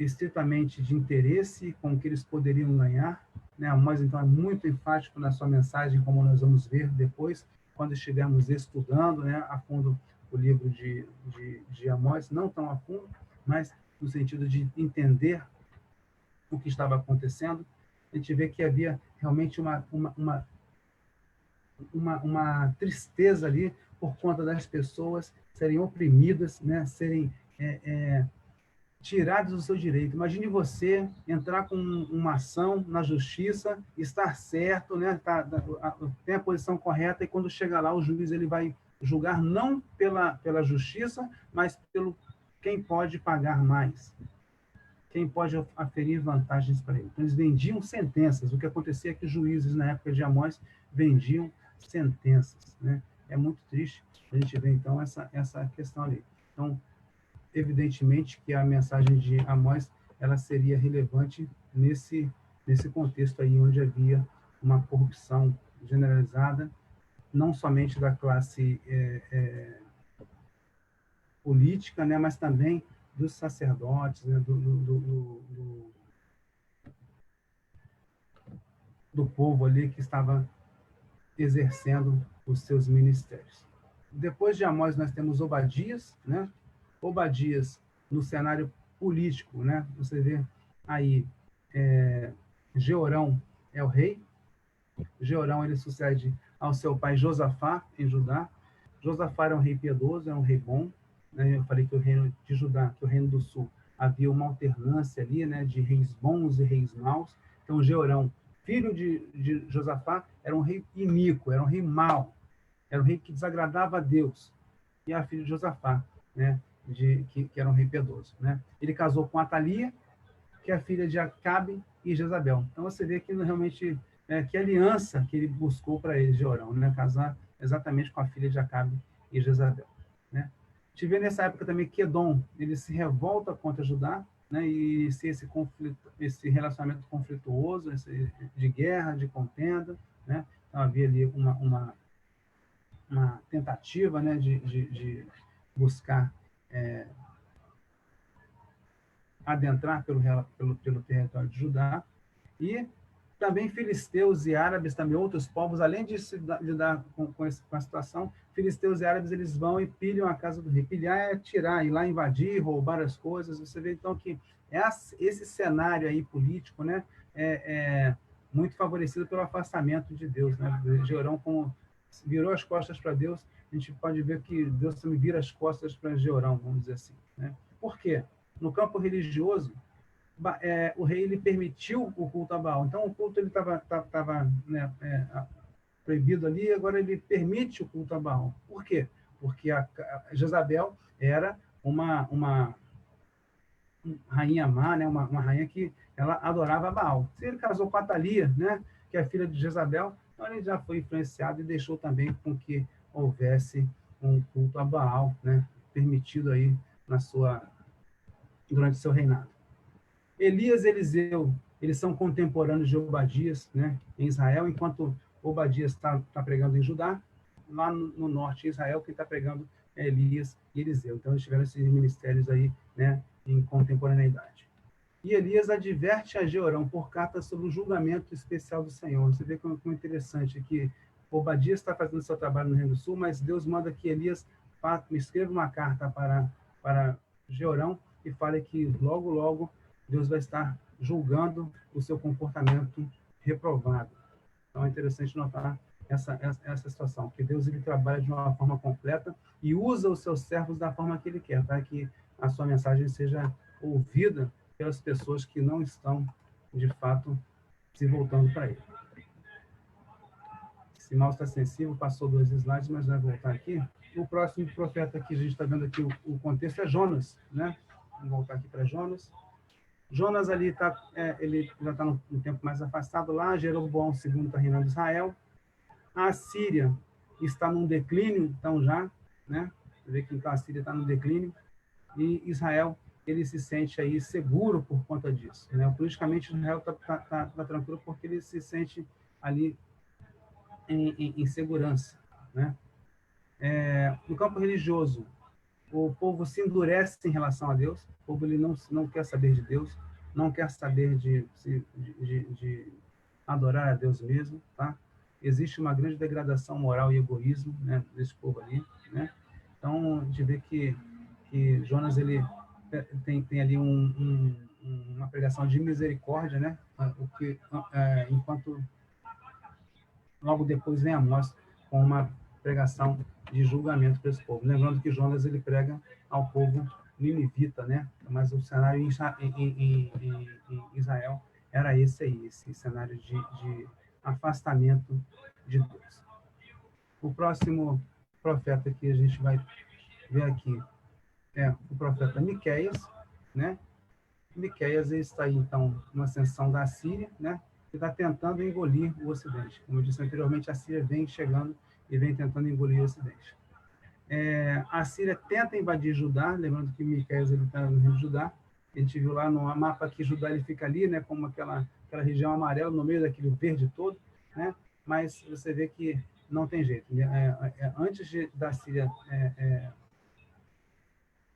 estritamente de interesse com o que eles poderiam ganhar, né? Amós, então, é muito enfático na sua mensagem, como nós vamos ver depois, quando estivermos estudando, né, a fundo o livro de Amós, não tão a fundo, mas no sentido de entender o que estava acontecendo. A gente vê que havia realmente uma tristeza ali por conta das pessoas serem oprimidas, né, serem tirados do seu direito. Imagine você entrar com uma ação na justiça, estar certo, né, tem a posição correta, e quando chega lá, o juiz ele vai julgar não pela justiça, mas pelo quem pode pagar mais, quem pode aferir vantagens para ele. Então, eles vendiam sentenças. O que acontecia é que os juízes, na época de Amós, vendiam sentenças, né? É muito triste a gente ver, então, essa questão ali. Então, evidentemente que a mensagem de Amós ela seria relevante nesse contexto aí onde havia uma corrupção generalizada, não somente da classe política, né, mas também dos sacerdotes, né, do povo ali que estava exercendo os seus ministérios. Depois de Amós nós temos Obadias, né? Obadias no cenário político, né? Você vê aí Jeorão é o rei, Jeorão, ele sucede ao seu pai Josafá, em Judá. Josafá era um rei piedoso, era um rei bom, né? Eu falei que o reino de Judá, que o reino do sul, havia uma alternância ali, né, de reis bons e reis maus. Então, Jeorão, filho de Josafá, era um rei iníquo, era um rei mau, era um rei que desagradava a Deus. E a filha de Josafá, né, que era um rei piedoso. Né? Ele casou com Atalia, que é a filha de Acabe e Jezabel. Então, você vê que realmente que aliança que ele buscou para ele, Jeorão, né? Casar exatamente com a filha de Acabe e Jezabel. Né? A gente vê nessa época também que Edom, ele se revolta contra Judá, né? E esse conflito, esse relacionamento conflituoso, de guerra, de contenda, né? Então, havia ali uma tentativa, né, de buscar adentrar pelo território de Judá, e também filisteus e árabes, também outros povos, além de se lidar com a situação, filisteus e árabes, eles vão e pilham a casa do rei. Pilhar é tirar, ir lá invadir, roubar as coisas. Você vê, então, que esse cenário aí político, né, é muito favorecido pelo afastamento de Deus. Né? Jeorão, como virou as costas para Deus, a gente pode ver que Deus também vira as costas para Jeorão, vamos dizer assim. Né? Por quê? No campo religioso, o rei ele permitiu o culto a Baal. Então, o culto ele estava né, proibido ali, agora ele permite o culto a Baal. Por quê? Porque a Jezabel era uma rainha má, né, uma rainha que ela adorava Baal. Se ele casou com a Atalia, né, que é filha de Jezabel, então ele já foi influenciado e deixou também com que houvesse um culto a Baal, né, permitido aí durante seu reinado. Elias e Eliseu, eles são contemporâneos de Obadias, né, em Israel, enquanto Obadias está pregando em Judá, lá no norte de Israel, quem está pregando é Elias e Eliseu. Então, eles tiveram esses ministérios aí, né, em contemporaneidade. E Elias adverte a Jeorão por carta sobre o julgamento especial do Senhor. Você vê como é interessante que Obadias está fazendo seu trabalho no Rio do Sul, mas Deus manda que Elias escreva uma carta para Jeorão e fale que logo, logo, Deus vai estar julgando o seu comportamento reprovado. Então, é interessante notar essa situação, que Deus ele trabalha de uma forma completa e usa os seus servos da forma que ele quer, para que a sua mensagem seja ouvida pelas pessoas que não estão, de fato, se voltando para ele. Esse mouse está sensível, passou 2 slides, mas vai voltar aqui. O próximo profeta que a gente está vendo aqui, o contexto é Jonas, né? Vamos voltar aqui para Jonas. Jonas ali ele já está num tempo mais afastado lá. Jeroboão II está reinando Israel. A Síria está num declínio, então já, né? Você vê que então a Síria está num declínio e Israel ele se sente aí seguro por conta disso, né? Politicamente Israel está tranquilo porque ele se sente ali em segurança, né? No campo religioso, o povo se endurece em relação a Deus, o povo ele não quer saber de Deus, não quer saber de adorar a Deus mesmo, tá? Existe uma grande degradação moral e egoísmo, né, desse povo ali, né? Então, a gente vê que Jonas ele tem ali uma pregação de misericórdia, né? O que enquanto logo depois vem Amós com uma pregação de julgamento para esse povo. Lembrando que Jonas ele prega ao povo ninivita, né? Mas o cenário em Israel era esse aí, esse cenário de afastamento de Deus. O próximo profeta que a gente vai ver aqui é o profeta Miqueias, né? Miqueias está aí, então, numa ascensão da Síria, né? Que está tentando engolir o Ocidente. Como eu disse anteriormente, a Síria vem chegando e vem tentando engolir o Ocidente. A Síria tenta invadir Judá, lembrando que Miqueias está no rio de Judá. A gente viu lá no mapa que Judá ele fica ali, né? Como aquela região amarela no meio daquele verde todo, né? Mas você vê que não tem jeito. Antes da Síria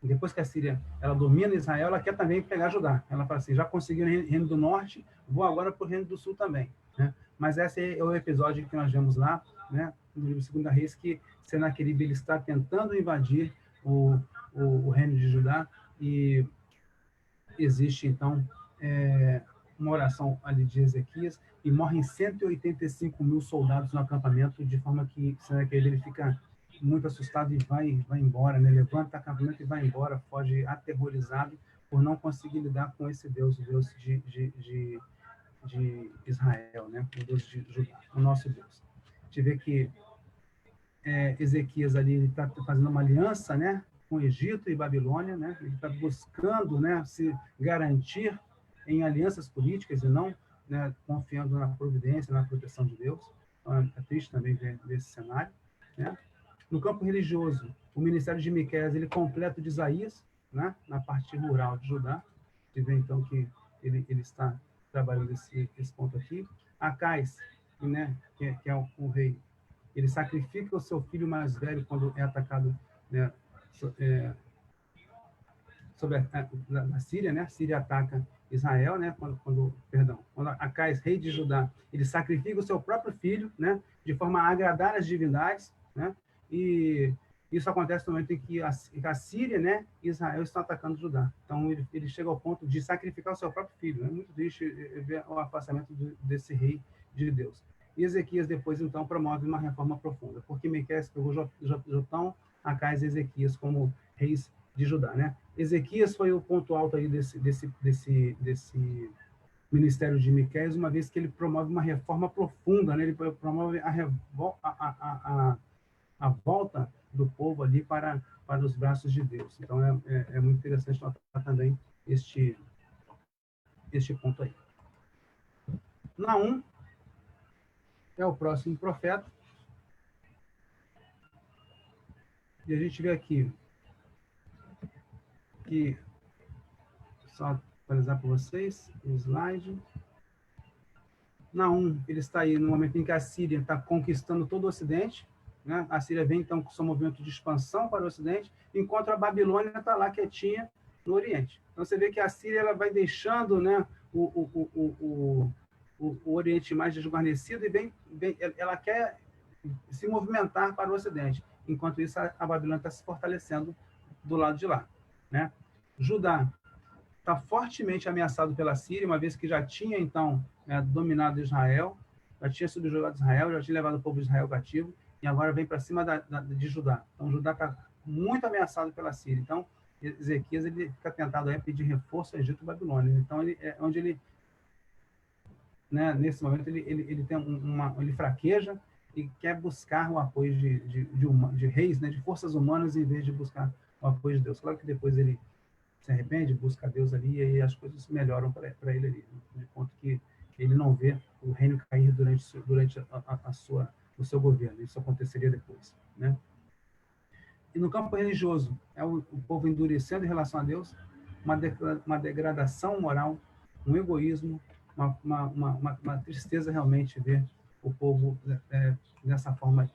depois que a Síria ela domina Israel, ela quer também pegar Judá. Ela fala assim, já consegui o Reino do Norte, vou agora para o Reino do Sul também. Né? Mas esse é o episódio que nós vemos lá, né, no livro 2 Reis, que Senaqueribe ele está tentando invadir o Reino de Judá e existe, então, uma oração ali de Ezequias, e morrem 185 mil soldados no acampamento, de forma que ele fica muito assustado e vai embora, né? Levanta o acampamento e vai embora, foge aterrorizado por não conseguir lidar com esse Deus, o Deus de Israel, né? O Deus de Judá, o nosso Deus. A gente vê que Ezequias ali está fazendo uma aliança, né, com Egito e Babilônia, né? Ele está buscando, né, se garantir em alianças políticas e não, né, confiando na providência, na proteção de Deus. Então, é triste também ver esse cenário, né? No campo religioso, o ministério de Miqueias, ele completa o de Isaías, né, na parte rural de Judá. Você vê, então, que ele está trabalhando esse ponto aqui. Acais, né, que é o rei, ele sacrifica o seu filho mais velho quando é atacado, né, sobre a Síria, né? A Síria ataca Israel, né? Quando Acais, rei de Judá, ele sacrifica o seu próprio filho, né? De forma a agradar as divindades, né? E isso acontece no momento em que a Síria, né, e Israel estão atacando Judá. Então ele chega ao ponto de sacrificar o seu próprio filho. É muito triste ver o afastamento desse rei de Deus. E Ezequias depois então promove uma reforma profunda, porque Miqueias pegou Jotão, Acais e Ezequias como reis de Judá, né? Ezequias foi o ponto alto aí desse ministério de Miqueias, uma vez que ele promove uma reforma profunda, né? Ele promove a volta do povo ali para os braços de Deus. Então é muito interessante notar também este ponto aí. Naum é o próximo profeta. E a gente vê aqui que, só atualizar para vocês o slide. Naum, ele está aí no momento em que a Síria está conquistando todo o Ocidente, né? A Síria vem, então, com seu movimento de expansão para o Ocidente, enquanto a Babilônia está lá quietinha no Oriente. Então, você vê que a Síria ela vai deixando, né, o Oriente mais desguarnecido e ela quer se movimentar para o Ocidente. Enquanto isso, a Babilônia está se fortalecendo do lado de lá, né? Judá está fortemente ameaçado pela Síria, uma vez que já tinha, então, dominado Israel, já tinha subjugado Israel, já tinha levado o povo de Israel cativo, e agora vem para cima de Judá. Então, Judá está muito ameaçado pela Síria. Então, Ezequias ele fica tentado a pedir reforço ao Egito e Babilônia. Então, onde ele, né, nesse momento, ele tem ele fraqueja e quer buscar o apoio de reis, né, de forças humanas, em vez de buscar o apoio de Deus. Claro que depois ele se arrepende, busca Deus ali, e aí as coisas melhoram para ele ali, de ponto que ele não vê o reino cair durante o seu governo. Isso aconteceria depois, né? E no campo religioso, o povo endurecendo em relação a Deus, uma degradação moral, um egoísmo, uma tristeza realmente ver o povo dessa forma aí.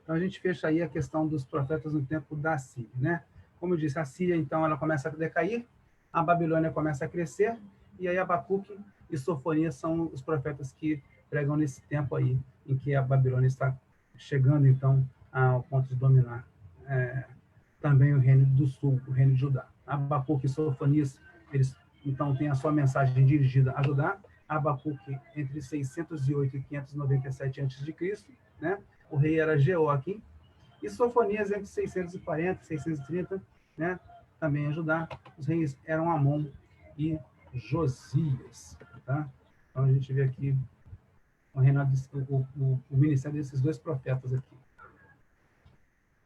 Então, a gente fecha aí a questão dos profetas no tempo da Síria, né? Como eu disse, a Síria, então, ela começa a decair, a Babilônia começa a crescer, e aí Abacuque e Sofonias são os profetas que pregam nesse tempo aí, em que a Babilônia está chegando, então, ao ponto de dominar também o reino do sul, o reino de Judá. Abacuque e Sofonias, eles, então, têm a sua mensagem dirigida a Judá. Abacuque, entre 608 e 597 a.C., né? O rei era Jeoaquim, e Sofonias entre 640 e 630, né? Também a Judá. Os reis eram Amon e Josias, tá? Então a gente vê aqui o ministério desses dois profetas aqui.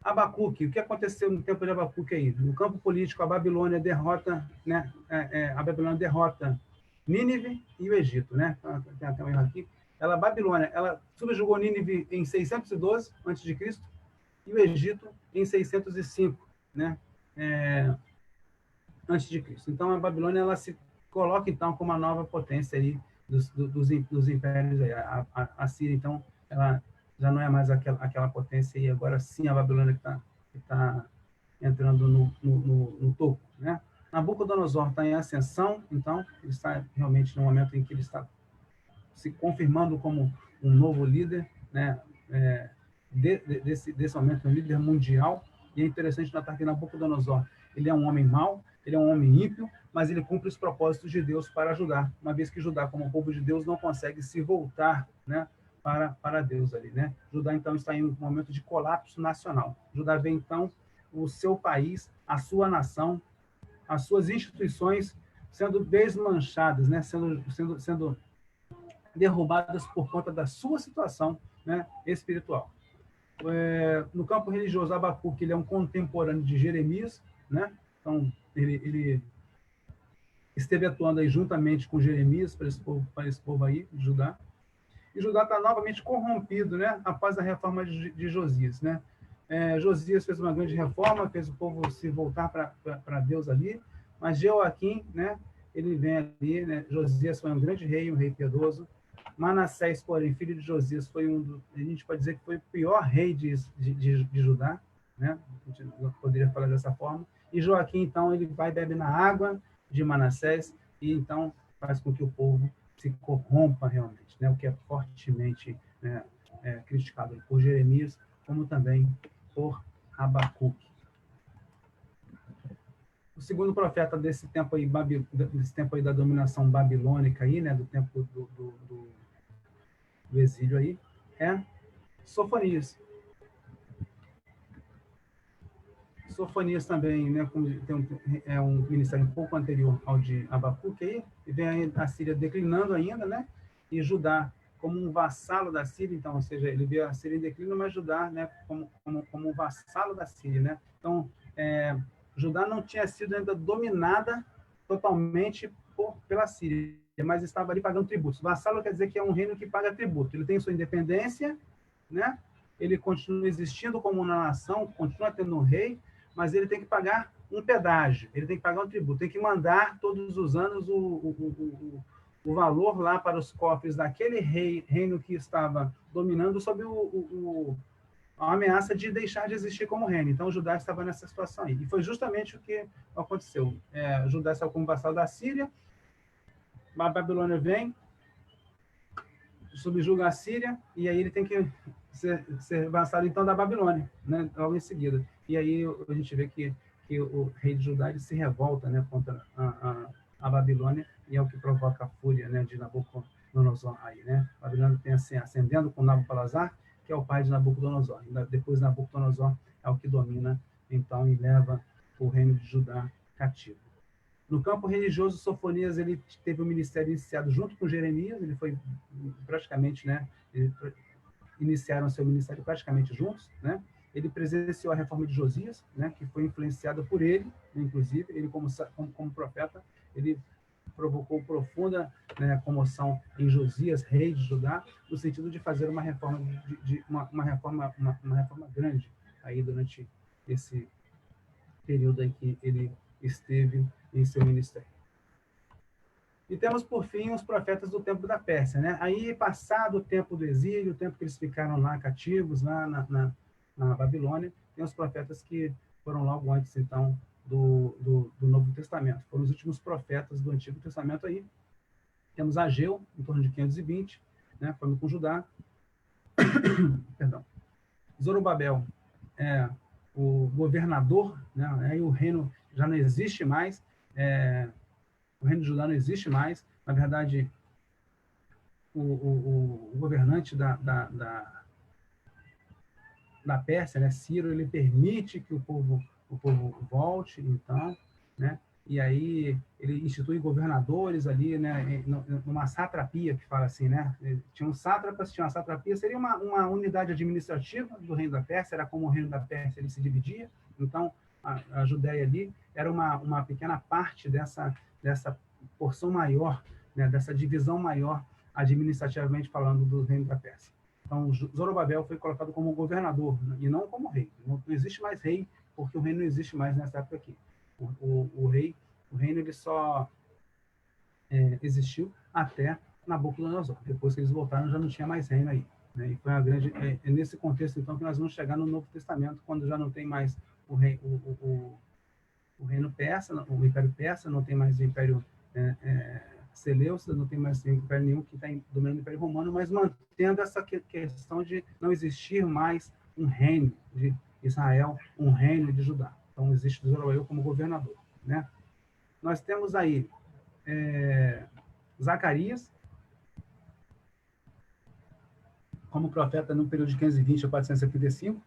Abacuque, o que aconteceu no tempo de Abacuque aí? No campo político, a Babilônia derrota, né? A Babilônia derrota Nínive e o Egito, né? Tem até um erro aqui. A Babilônia, ela subjugou Nínive em 612 a.C., e o Egito em 605, né, antes de Cristo. Então, a Babilônia ela se coloca, então, como uma nova potência aí dos impérios. Aí. A Síria, então, ela já não é mais aquela potência, e agora sim a Babilônia que tá entrando no topo, né? Nabucodonosor está em ascensão, então, ele está realmente no momento em que ele está se confirmando como um novo líder, né, desse momento, um líder mundial, E é interessante notar que Nabucodonosor, ele é um homem mau, ele é um homem ímpio, mas ele cumpre os propósitos de Deus para ajudar, uma vez que Judá, como povo de Deus, não consegue se voltar, né, para Deus ali, né? Judá, então, está em um momento de colapso nacional. Judá vê, então, o seu país, a sua nação, as suas instituições sendo desmanchadas, né? Sendo derrubadas por conta da sua situação, né, espiritual. No campo religioso, Abacuque, ele é um contemporâneo de Jeremias, né? Então, ele esteve atuando aí juntamente com Jeremias para esse povo aí, de Judá. E Judá está novamente corrompido, né, após a reforma de Josias, né? Josias fez uma grande reforma, fez o povo se voltar para Deus ali, mas Jeoaquim, né, ele vem ali, né? Josias foi um grande rei, um rei piedoso. Manassés, porém, filho de Josias, a gente pode dizer que foi o pior rei de Judá, né? A gente poderia falar dessa forma. E Joaquim, então, ele vai beber na água de Manassés e, então, faz com que o povo se corrompa realmente, né? O que é fortemente, né, criticado por Jeremias, como também por Abacuque. O segundo profeta desse tempo aí da dominação babilônica aí, né, do tempo do exílio aí, é Sofonias. Sofonias também, né, é um ministério um pouco anterior ao de Abacuque aí, e vem a Síria declinando ainda, né, e Judá como um vassalo da Síria, então, ou seja, ele vê a Síria em declínio, mas Judá, né, como um vassalo da Síria, né. Então, Judá não tinha sido ainda dominada totalmente pela Síria, mas estava ali pagando tributos. Vassalo quer dizer que é um reino que paga tributo. Ele tem sua independência, né? Ele continua existindo como uma nação, continua tendo um rei, mas ele tem que pagar um pedágio, ele tem que pagar um tributo, tem que mandar todos os anos o valor lá para os cofres daquele reino que estava dominando sob a ameaça de deixar de existir como reino. Então, Judá estava nessa situação aí. E foi justamente o que aconteceu. Judá estava como vassalo da Síria, a Babilônia vem, subjuga a Síria, e aí ele tem que ser vassalo, então, da Babilônia, né, logo em seguida. E aí a gente vê que o rei de Judá ele se revolta, né, contra a Babilônia, e é o que provoca a fúria, né, de Nabucodonosor aí, né? A Babilônia tem assim, ascendendo com Nabopolassar, que é o pai de Nabucodonosor. Depois Nabucodonosor é o que domina, então, e leva o reino de Judá cativo. No campo religioso, Sofonias ele teve o ministério iniciado junto com Jeremias, ele foi praticamente, né, iniciaram seu ministério praticamente juntos, né? Ele presenciou a reforma de Josias, né, que foi influenciada por ele, inclusive, ele como profeta, ele provocou profunda, né, comoção em Josias, rei de Judá, no sentido de fazer uma reforma uma reforma grande aí durante esse período em que ele esteve em seu ministério. E temos, por fim, os profetas do tempo da Pérsia, né? Aí, passado o tempo do exílio, o tempo que eles ficaram lá cativos, lá na Babilônia, tem os profetas que foram logo antes, então, do Novo Testamento. Foram os últimos profetas do Antigo Testamento aí. Temos Ageu, em torno de 520, né? Falando com Judá. Perdão. Zorobabel é o governador, né? Aí o reino já não existe mais, o reino de Judá não existe mais. Na verdade, o governante da Pérsia, né, Ciro, ele permite que o povo volte, então, né? E aí ele institui governadores ali, né, numa satrapia, que fala assim, né? Tinha sátrapas, tinha uma satrapia, seria uma unidade administrativa do reino da Pérsia, era como o reino da Pérsia ele se dividia. Então, a Judéia ali era uma pequena parte dessa porção maior, né, dessa divisão maior, administrativamente falando, do reino da Pérsia. Então, Zorobabel foi colocado como governador, né, e não como rei. Não existe mais rei, porque o reino não existe mais nessa época aqui. O reino ele só existiu até Nabucodonosor. Depois que eles voltaram, já não tinha mais reino aí, né? E foi uma grande... É nesse contexto, então, que nós vamos chegar no Novo Testamento, quando já não tem mais o reino persa, o Império Persa, não tem mais o Império Seleucida, não tem mais império nenhum que está dominando o Império Romano, mas mantendo essa questão de não existir mais um reino, Israel, um reino de Judá. Então, existe Zorobabel como governador, né? Nós temos aí Zacarias, como profeta no período de 520 a 475.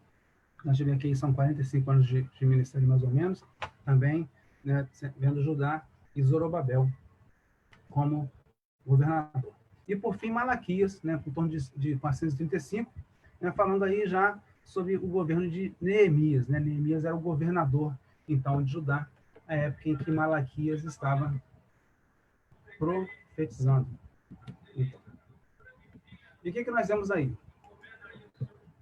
Nós tivemos aqui, são 45 anos de ministério, mais ou menos, também, né, vendo Judá e Zorobabel como governador. E, por fim, Malaquias, né, por torno de 435, né, falando aí já sobre o governo de Neemias. Né? Neemias era o governador, então, de Judá, na época em que Malaquias estava profetizando. Então. E o que nós vemos aí?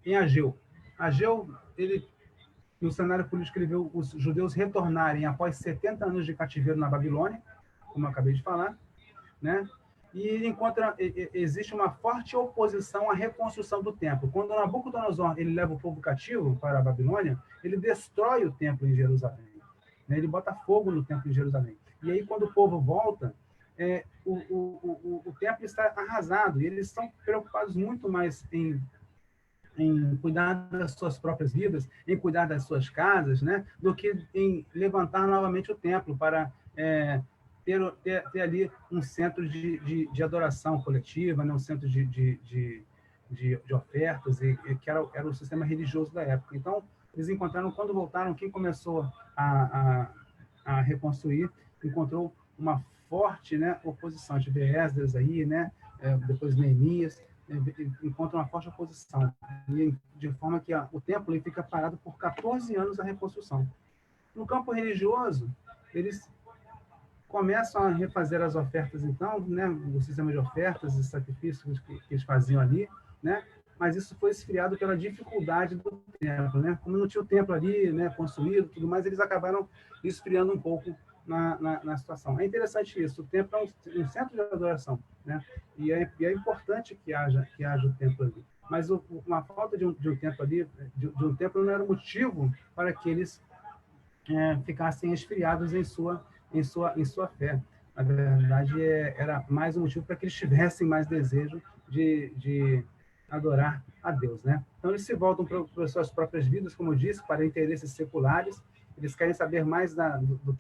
Em Ageu. Ageu, ele, no cenário político, ele viu os judeus retornarem após 70 anos de cativeiro na Babilônia, como eu acabei de falar, né? E ele encontra, existe uma forte oposição à reconstrução do templo. Quando Nabucodonosor ele leva o povo cativo para a Babilônia, ele destrói o templo em Jerusalém, né? Ele bota fogo no templo em Jerusalém. E aí, quando o povo volta, o templo está arrasado, e eles estão preocupados muito mais em cuidar das suas próprias vidas, em cuidar das suas casas, né, do que em levantar novamente o templo para ter ali um centro de adoração coletiva, né, um centro de ofertas, que era o sistema religioso da época. Então, eles encontraram, quando voltaram, quem começou a reconstruir, encontrou uma forte, né, oposição. De Esdras aí, né, depois Neemias, encontra uma forte oposição, e de forma que o templo ele fica parado por 14 anos a reconstrução. No campo religioso, eles começam a refazer as ofertas, então, né, o sistema de ofertas e sacrifícios que eles faziam ali, né, mas isso foi esfriado pela dificuldade do templo, né, como não tinha o templo ali, né, construído, tudo mais, eles acabaram esfriando um pouco na situação. É interessante isso, o templo é um centro de adoração, né, e é importante que haja o templo ali, mas uma falta de um templo ali, de um templo não era motivo para que eles ficassem esfriados em sua fé. Na verdade, era mais um motivo para que eles tivessem mais desejo de adorar a Deus, né? Então, eles se voltam para suas próprias vidas, como eu disse, para interesses seculares. Eles querem saber mais do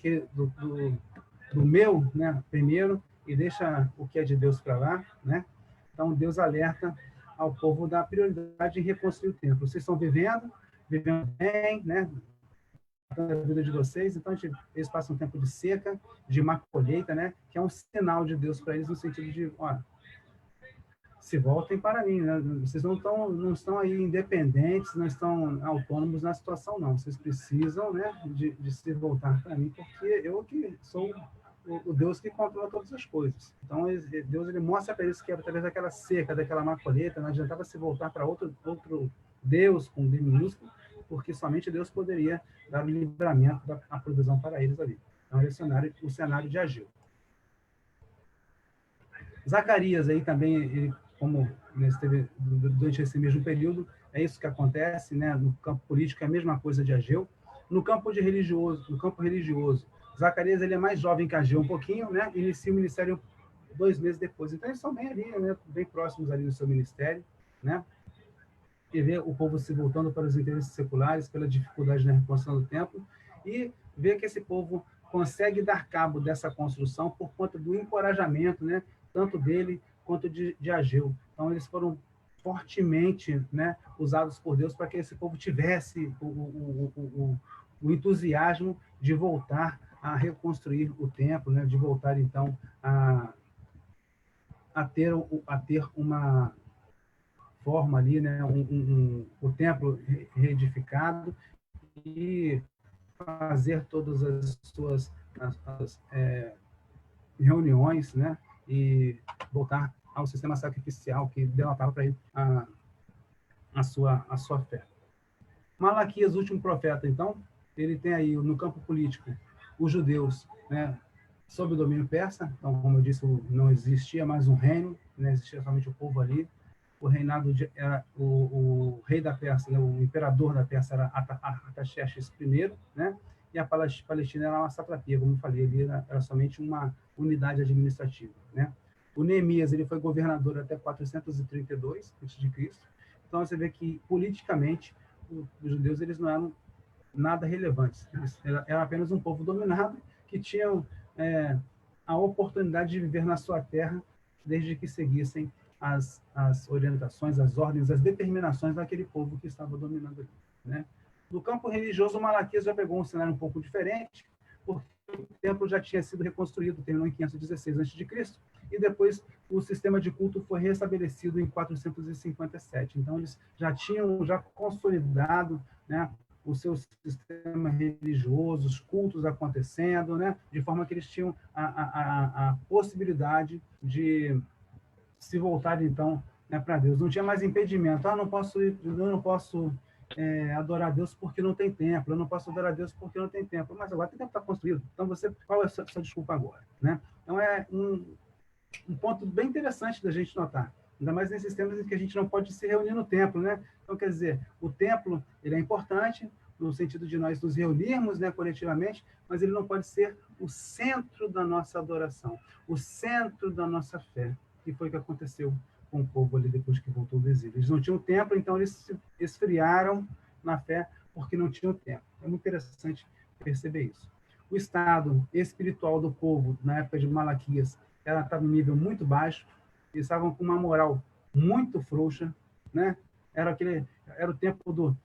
meu, né, primeiro, e deixa o que é de Deus para lá, né? Então, Deus alerta ao povo da prioridade em reconstruir o templo. Vocês estão vivendo bem, né? A vida de vocês, então eles passam um tempo de seca, de má colheita, né? Que é um sinal de Deus para eles no sentido de, ó, se voltem para mim, né? Vocês não estão aí independentes, não estão autônomos na situação, não. Vocês precisam, né, de se voltar para mim, porque eu que sou o Deus que controla todas as coisas. Então, Deus ele mostra para eles que através daquela seca, daquela má colheita, não adiantava se voltar para outro Deus com D minúsculo, porque somente Deus poderia dar o livramento, a provisão para eles ali. Então, é o cenário de Ageu. Zacarias aí também, ele, como esteve durante esse mesmo período, é isso que acontece, né? No campo político é a mesma coisa de Ageu. No campo religioso, Zacarias ele é mais jovem que Ageu um pouquinho, né? Inicia o ministério 2 meses depois. Então eles são bem ali, né? Bem próximos ali do seu ministério, né? E vê o povo se voltando para os interesses seculares, pela dificuldade na reconstrução do templo, e vê que esse povo consegue dar cabo dessa construção por conta do encorajamento, né, tanto dele quanto de Ageu. Então, eles foram fortemente, né, usados por Deus para que esse povo tivesse o entusiasmo de voltar a reconstruir o templo, né, de voltar, então, a ter uma forma ali, né, o templo reedificado e fazer todas as suas reuniões, né, e voltar ao sistema sacrificial que denotava para ele a sua fé. Malaquias, último profeta, então, ele tem aí no campo político os judeus, né, sob o domínio persa. Então, como eu disse, não existia mais um reino, né, existia somente o povo ali. O reinado era o rei da Pérsia, né, o imperador da Pérsia era Artaxerxes I, né? E a Palestina era uma satrapia, como eu falei, ali era somente uma unidade administrativa, né? O Neemias ele foi governador até 432 a.C. Então você vê que politicamente os judeus eles não eram nada relevantes. Eles eram apenas um povo dominado que tinham a oportunidade de viver na sua terra desde que seguissem as orientações, as ordens, as determinações daquele povo que estava dominando ali, né? No campo religioso, Malaquias já pegou um cenário um pouco diferente, porque o templo já tinha sido reconstruído, terminou em 516 a.C., e depois o sistema de culto foi restabelecido em 457. Então, eles já tinham consolidado, né, o seu sistema religioso, os cultos acontecendo, né, de forma que eles tinham a possibilidade de se voltar, então, né, para Deus. Não tinha mais impedimento. Eu não posso adorar a Deus porque não tem templo. Eu não posso adorar a Deus porque não tem templo. Mas agora tem templo que está construído. Então, qual é a sua desculpa agora? Né? Então, é um ponto bem interessante da gente notar. Ainda mais nesses tempos em que a gente não pode se reunir no templo, né? Então, quer dizer, o templo, ele é importante no sentido de nós nos reunirmos, né, coletivamente, mas ele não pode ser o centro da nossa adoração, o centro da nossa fé, que foi o que aconteceu com o povo ali depois que voltou do exílio. Eles não tinham templo, então eles se esfriaram na fé porque não tinham templo. É muito interessante perceber isso. O estado espiritual do povo, na época de Malaquias, estava em nível muito baixo, eles estavam com uma moral muito frouxa, né? Era o tempo do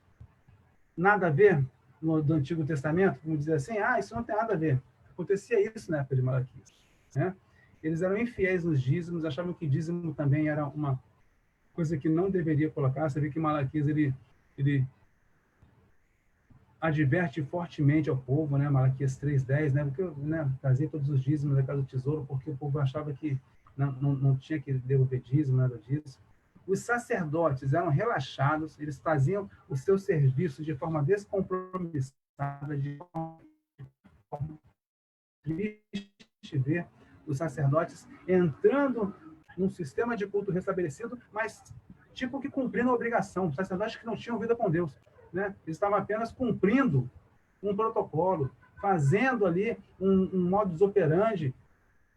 nada a ver do Antigo Testamento, vamos dizer assim, isso não tem nada a ver. Acontecia isso na época de Malaquias, né? Eles eram infiéis nos dízimos, achavam que dízimo também era uma coisa que não deveria colocar. Você vê que Malaquias ele adverte fortemente ao povo, né? Malaquias 3:10, né? Porque trazia todos os dízimos da casa do tesouro, porque o povo achava que não tinha que devolver dízimo, nada disso. Os sacerdotes eram relaxados, eles faziam o seu serviço de forma descompromissada, de forma triste ver os sacerdotes entrando num sistema de culto restabelecido, mas tipo que cumprindo a obrigação. Sacerdotes que não tinham vida com Deus, né? Eles estavam apenas cumprindo um protocolo, fazendo ali um modus operandi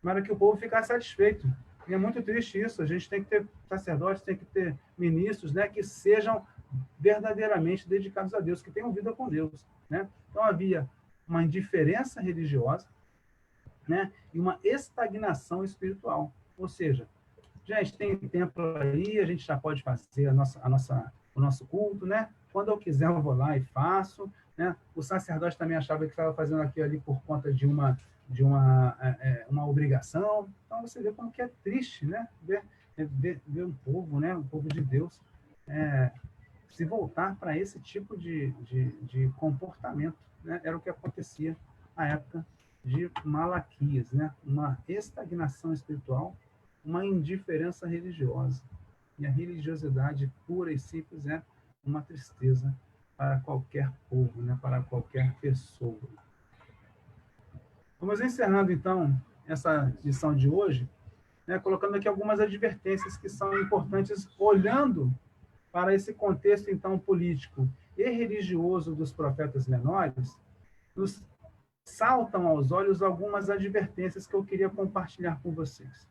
para que o povo ficasse satisfeito. E é muito triste isso. A gente tem que ter sacerdotes, tem que ter ministros, né, que sejam verdadeiramente dedicados a Deus, que tenham vida com Deus, né? Então havia uma indiferença religiosa, né, e uma estagnação espiritual. Ou seja, gente, tem templo aí, a gente já pode fazer o nosso culto, né? Quando eu quiser, eu vou lá e faço, né? O sacerdote também achava que estava fazendo aquilo ali por conta de uma obrigação. Então, você vê como que é triste, né? Ver um povo, né? Um povo de Deus, se voltar para esse tipo de comportamento, né? Era o que acontecia na época de Malaquias, né? Uma estagnação espiritual, uma indiferença religiosa. E a religiosidade pura e simples é uma tristeza para qualquer povo, né? Para qualquer pessoa. Vamos encerrando, então, essa lição de hoje, né, colocando aqui algumas advertências que são importantes, olhando para esse contexto, então, político e religioso dos profetas menores, nos saltam aos olhos algumas advertências que eu queria compartilhar com vocês.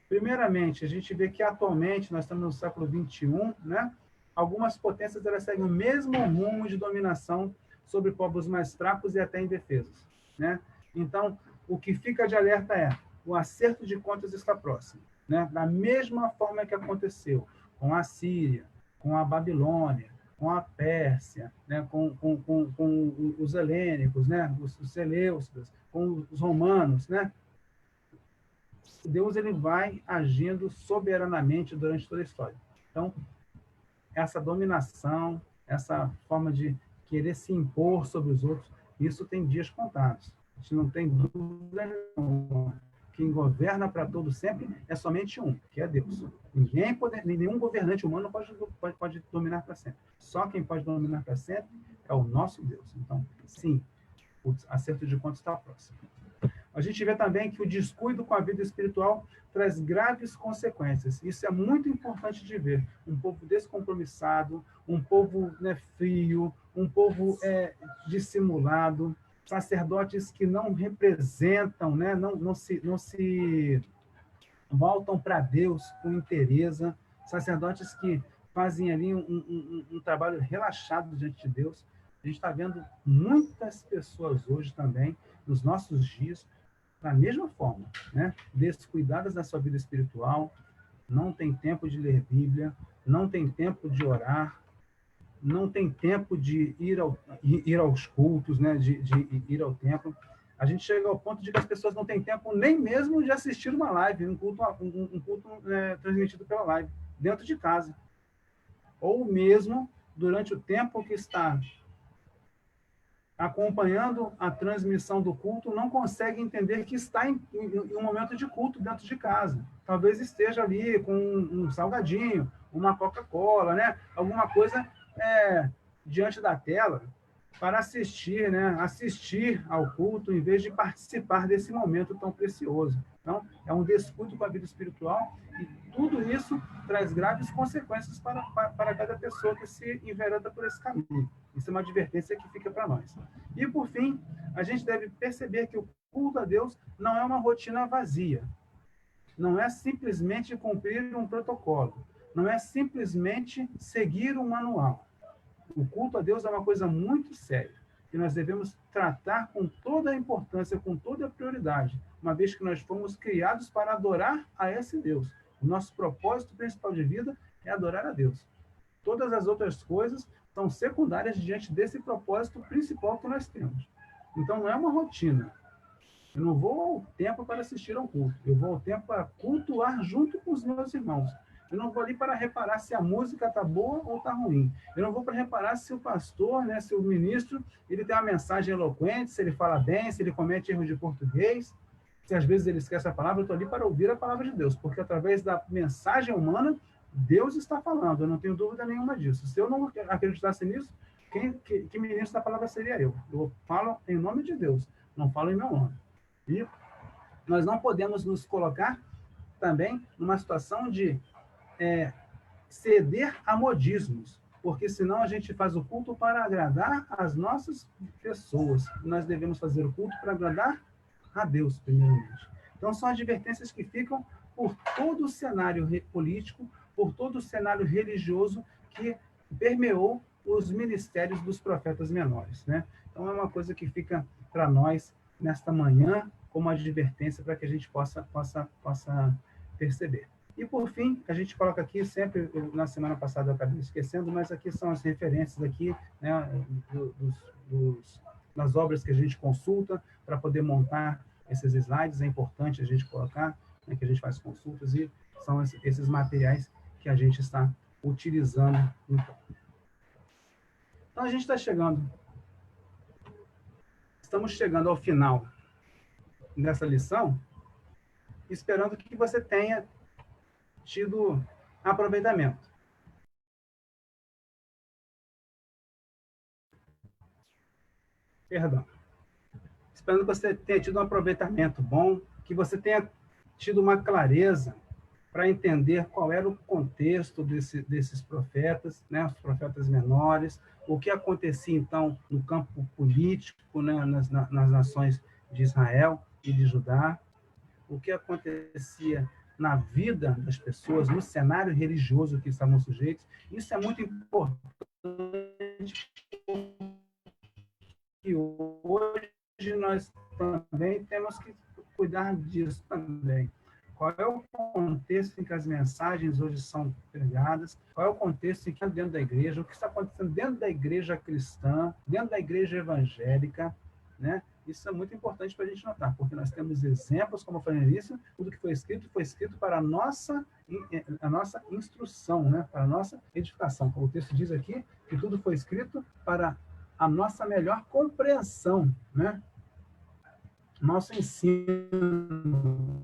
Primeiramente, a gente vê que atualmente, nós estamos no século XXI, né, algumas potências elas seguem o mesmo rumo de dominação sobre povos mais fracos e até indefesos, né? Então, o que fica de alerta é o acerto de contas está próximo, né? Da mesma forma que aconteceu com a Síria, com a Babilônia, com a Pérsia, né? com os helênicos, né? Os seleucidas, com os romanos, né? Deus ele vai agindo soberanamente durante toda a história. Então, essa dominação, essa forma de querer se impor sobre os outros, isso tem dias contados. A gente não tem dúvida nenhuma. Quem governa para todo sempre é somente um, que é Deus. Nenhum governante humano pode dominar para sempre. Só quem pode dominar para sempre é o nosso Deus. Então, sim, o acerto de contas está próximo. A gente vê também que o descuido com a vida espiritual traz graves consequências. Isso é muito importante de ver. Um povo descompromissado, um povo, né, frio, um povo dissimulado, sacerdotes que não representam, né, não se voltam para Deus com inteireza, sacerdotes que fazem ali um trabalho relaxado diante de Deus. A gente está vendo muitas pessoas hoje também, nos nossos dias, da mesma forma, né? Descuidadas da sua vida espiritual, não tem tempo de ler Bíblia, não tem tempo de orar, não tem tempo de ir aos cultos, né? de ir ao templo. A gente chega ao ponto de que as pessoas não têm tempo nem mesmo de assistir uma live, um culto transmitido pela live, dentro de casa. Ou mesmo durante o tempo que está acompanhando a transmissão do culto, não consegue entender que está em um momento de culto dentro de casa. Talvez esteja ali com um salgadinho, uma Coca-Cola, né? Alguma coisa diante da tela para assistir, né? Assistir ao culto em vez de participar desse momento tão precioso. Então, é um descuido com a vida espiritual e tudo isso traz graves consequências para cada pessoa que se envereda por esse caminho. Isso é uma advertência que fica para nós. E, por fim, a gente deve perceber que o culto a Deus não é uma rotina vazia. Não é simplesmente cumprir um protocolo. Não é simplesmente seguir um manual. O culto a Deus é uma coisa muito séria, que nós devemos tratar com toda a importância, com toda a prioridade, uma vez que nós fomos criados para adorar a esse Deus. O nosso propósito principal de vida é adorar a Deus. Todas as outras coisas são secundárias diante desse propósito principal que nós temos. Então, não é uma rotina. Eu não vou ao templo para assistir ao culto. Eu vou ao templo para cultuar junto com os meus irmãos. Eu não vou ali para reparar se a música está boa ou está ruim. Eu não vou para reparar se o pastor, né, se o ministro, ele tem uma mensagem eloquente, se ele fala bem, se ele comete erros de português, se às vezes ele esquece a palavra. Eu estou ali para ouvir a palavra de Deus, porque através da mensagem humana, Deus está falando, eu não tenho dúvida nenhuma disso. Se eu não acreditasse nisso, que ministro da palavra seria eu? Eu falo em nome de Deus, não falo em meu nome. E nós não podemos nos colocar também numa situação de ceder a modismos, porque senão a gente faz o culto para agradar as nossas pessoas. Nós devemos fazer o culto para agradar a Deus, primeiramente. Então, são advertências que ficam por todo o cenário político, por todo o cenário religioso que permeou os ministérios dos profetas menores, né? Então, é uma coisa que fica para nós nesta manhã como advertência para que a gente possa perceber. E, por fim, a gente coloca aqui, sempre, na semana passada eu acabei esquecendo, mas aqui são as referências aqui, né, das obras que a gente consulta para poder montar esses slides. É importante a gente colocar, né, que a gente faz consultas, e são esses materiais que a gente está utilizando. Então, a gente está estamos chegando ao final dessa lição, esperando que você tenha tido aproveitamento. Perdão. Esperando que você tenha tido um aproveitamento bom, que você tenha tido uma clareza para entender qual era o contexto desses profetas, né, os profetas menores, o que acontecia, então, no campo político, né, nas nações de Israel e de Judá, o que acontecia na vida das pessoas, no cenário religioso que estavam sujeitos. Isso é muito importante, que hoje nós também temos que cuidar disso também. Qual é o contexto em que as mensagens hoje são pregadas? Qual é o contexto em que dentro da igreja? O que está acontecendo dentro da igreja cristã, dentro da igreja evangélica, né? Isso é muito importante para a gente notar, porque nós temos exemplos, como eu falei no início, tudo que foi escrito para a nossa instrução, né? Para a nossa edificação. Como o texto diz aqui, que tudo foi escrito para a nossa melhor compreensão, né? Nosso ensino,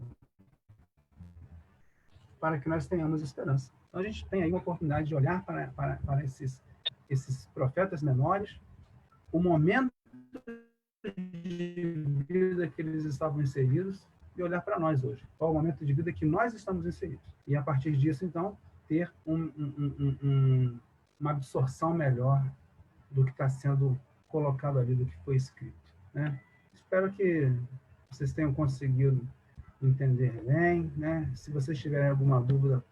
para que nós tenhamos esperança. Então, a gente tem aí uma oportunidade de olhar para esses profetas menores, o momento de vida que eles estavam inseridos, e olhar para nós hoje. Qual é o momento de vida que nós estamos inseridos? E, a partir disso, então, ter uma absorção melhor do que está sendo colocado ali, do que foi escrito, né? Espero que vocês tenham conseguido entender bem, né? Se vocês tiverem alguma dúvida,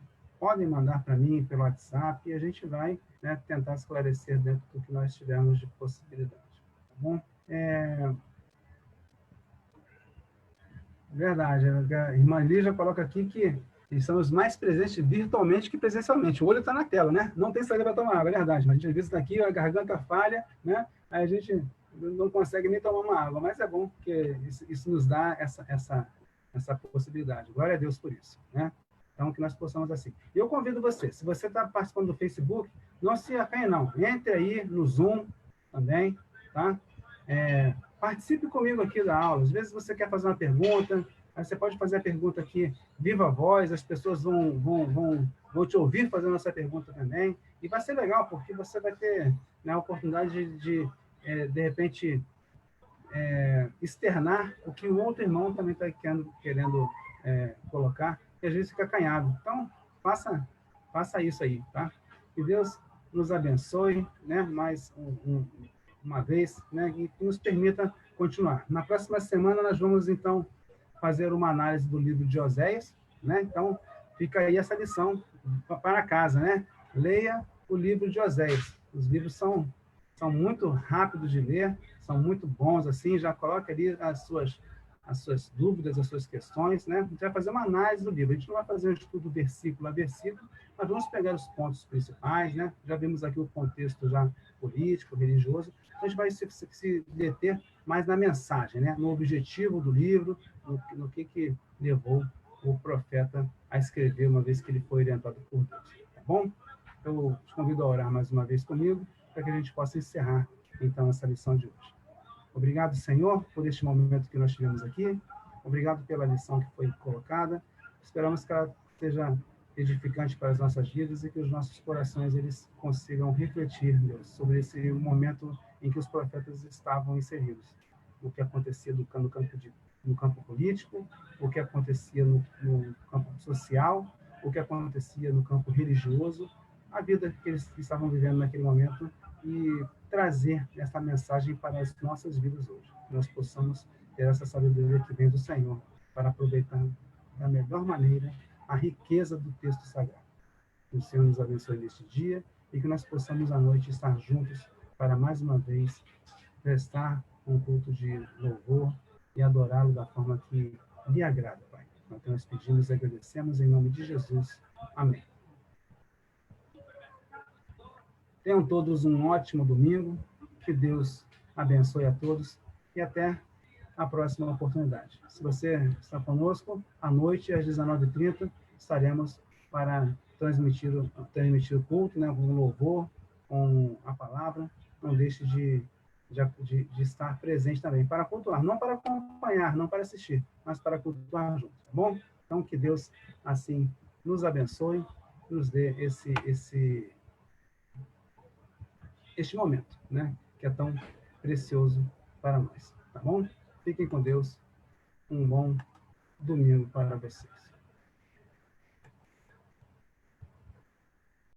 podem mandar para mim pelo WhatsApp e a gente vai, né, tentar esclarecer dentro do que nós tivermos de possibilidade. Tá bom? Verdade. A irmã Lígia coloca aqui que estamos mais presentes virtualmente que presencialmente. O olho está na tela, né? Não tem saída para tomar água, é verdade. Mas a gente às vezes está aqui, a garganta falha, né? Aí a gente não consegue nem tomar uma água. Mas é bom, porque isso nos dá essa possibilidade. Glória a Deus por isso, né? Então, que nós possamos assim. E eu convido você, se você está participando do Facebook, não se acanhe, não. Entre aí no Zoom também, tá? Participe comigo aqui da aula. Às vezes você quer fazer uma pergunta, aí você pode fazer a pergunta aqui viva voz, as pessoas vão te ouvir fazendo essa pergunta também. E vai ser legal, porque você vai ter, né, a oportunidade de repente, externar o que o outro irmão também está querendo colocar, e às vezes fica acanhado. Então, faça isso aí, tá? Que Deus nos abençoe, né? Mais uma vez, né? E que nos permita continuar. Na próxima semana, nós vamos, então, fazer uma análise do livro de Oséias, né? Então, fica aí essa lição para casa, né? Leia o livro de Oséias. Os livros são muito rápidos de ler, são muito bons, assim, já coloca ali as suas dúvidas, as suas questões, né? A gente vai fazer uma análise do livro. A gente não vai fazer um estudo versículo a versículo, mas vamos pegar os pontos principais, né? Já vimos aqui o contexto já político, religioso, então a gente vai se deter mais na mensagem, né? No objetivo do livro, no que levou o profeta a escrever, uma vez que ele foi orientado por Deus, tá bom? Eu te convido a orar mais uma vez comigo, para que a gente possa encerrar, então, essa lição de hoje. Obrigado, Senhor, por este momento que nós tivemos aqui. Obrigado pela lição que foi colocada. Esperamos que ela seja edificante para as nossas vidas e que os nossos corações eles consigam refletir, Deus, sobre esse momento em que os profetas estavam inseridos. O que acontecia no campo político, o que acontecia no campo social, o que acontecia no campo religioso, a vida que eles estavam vivendo naquele momento e trazer essa mensagem para as nossas vidas hoje. Que nós possamos ter essa sabedoria que vem do Senhor para aproveitar da melhor maneira a riqueza do texto sagrado. Que o Senhor nos abençoe neste dia e que nós possamos à noite estar juntos para mais uma vez prestar um culto de louvor e adorá-lo da forma que lhe agrada, Pai. Então nós pedimos e agradecemos em nome de Jesus. Amém. Tenham todos um ótimo domingo, que Deus abençoe a todos e até a próxima oportunidade. Se você está conosco, à noite, às 19h30, estaremos para transmitir o culto, né, com louvor, com a palavra. Não deixe de estar presente também, para cultuar, não para acompanhar, não para assistir, mas para cultuar junto, tá bom? Então, que Deus, assim, nos abençoe, nos dê este momento, né, que é tão precioso para nós, tá bom? Fiquem com Deus, um bom domingo para vocês.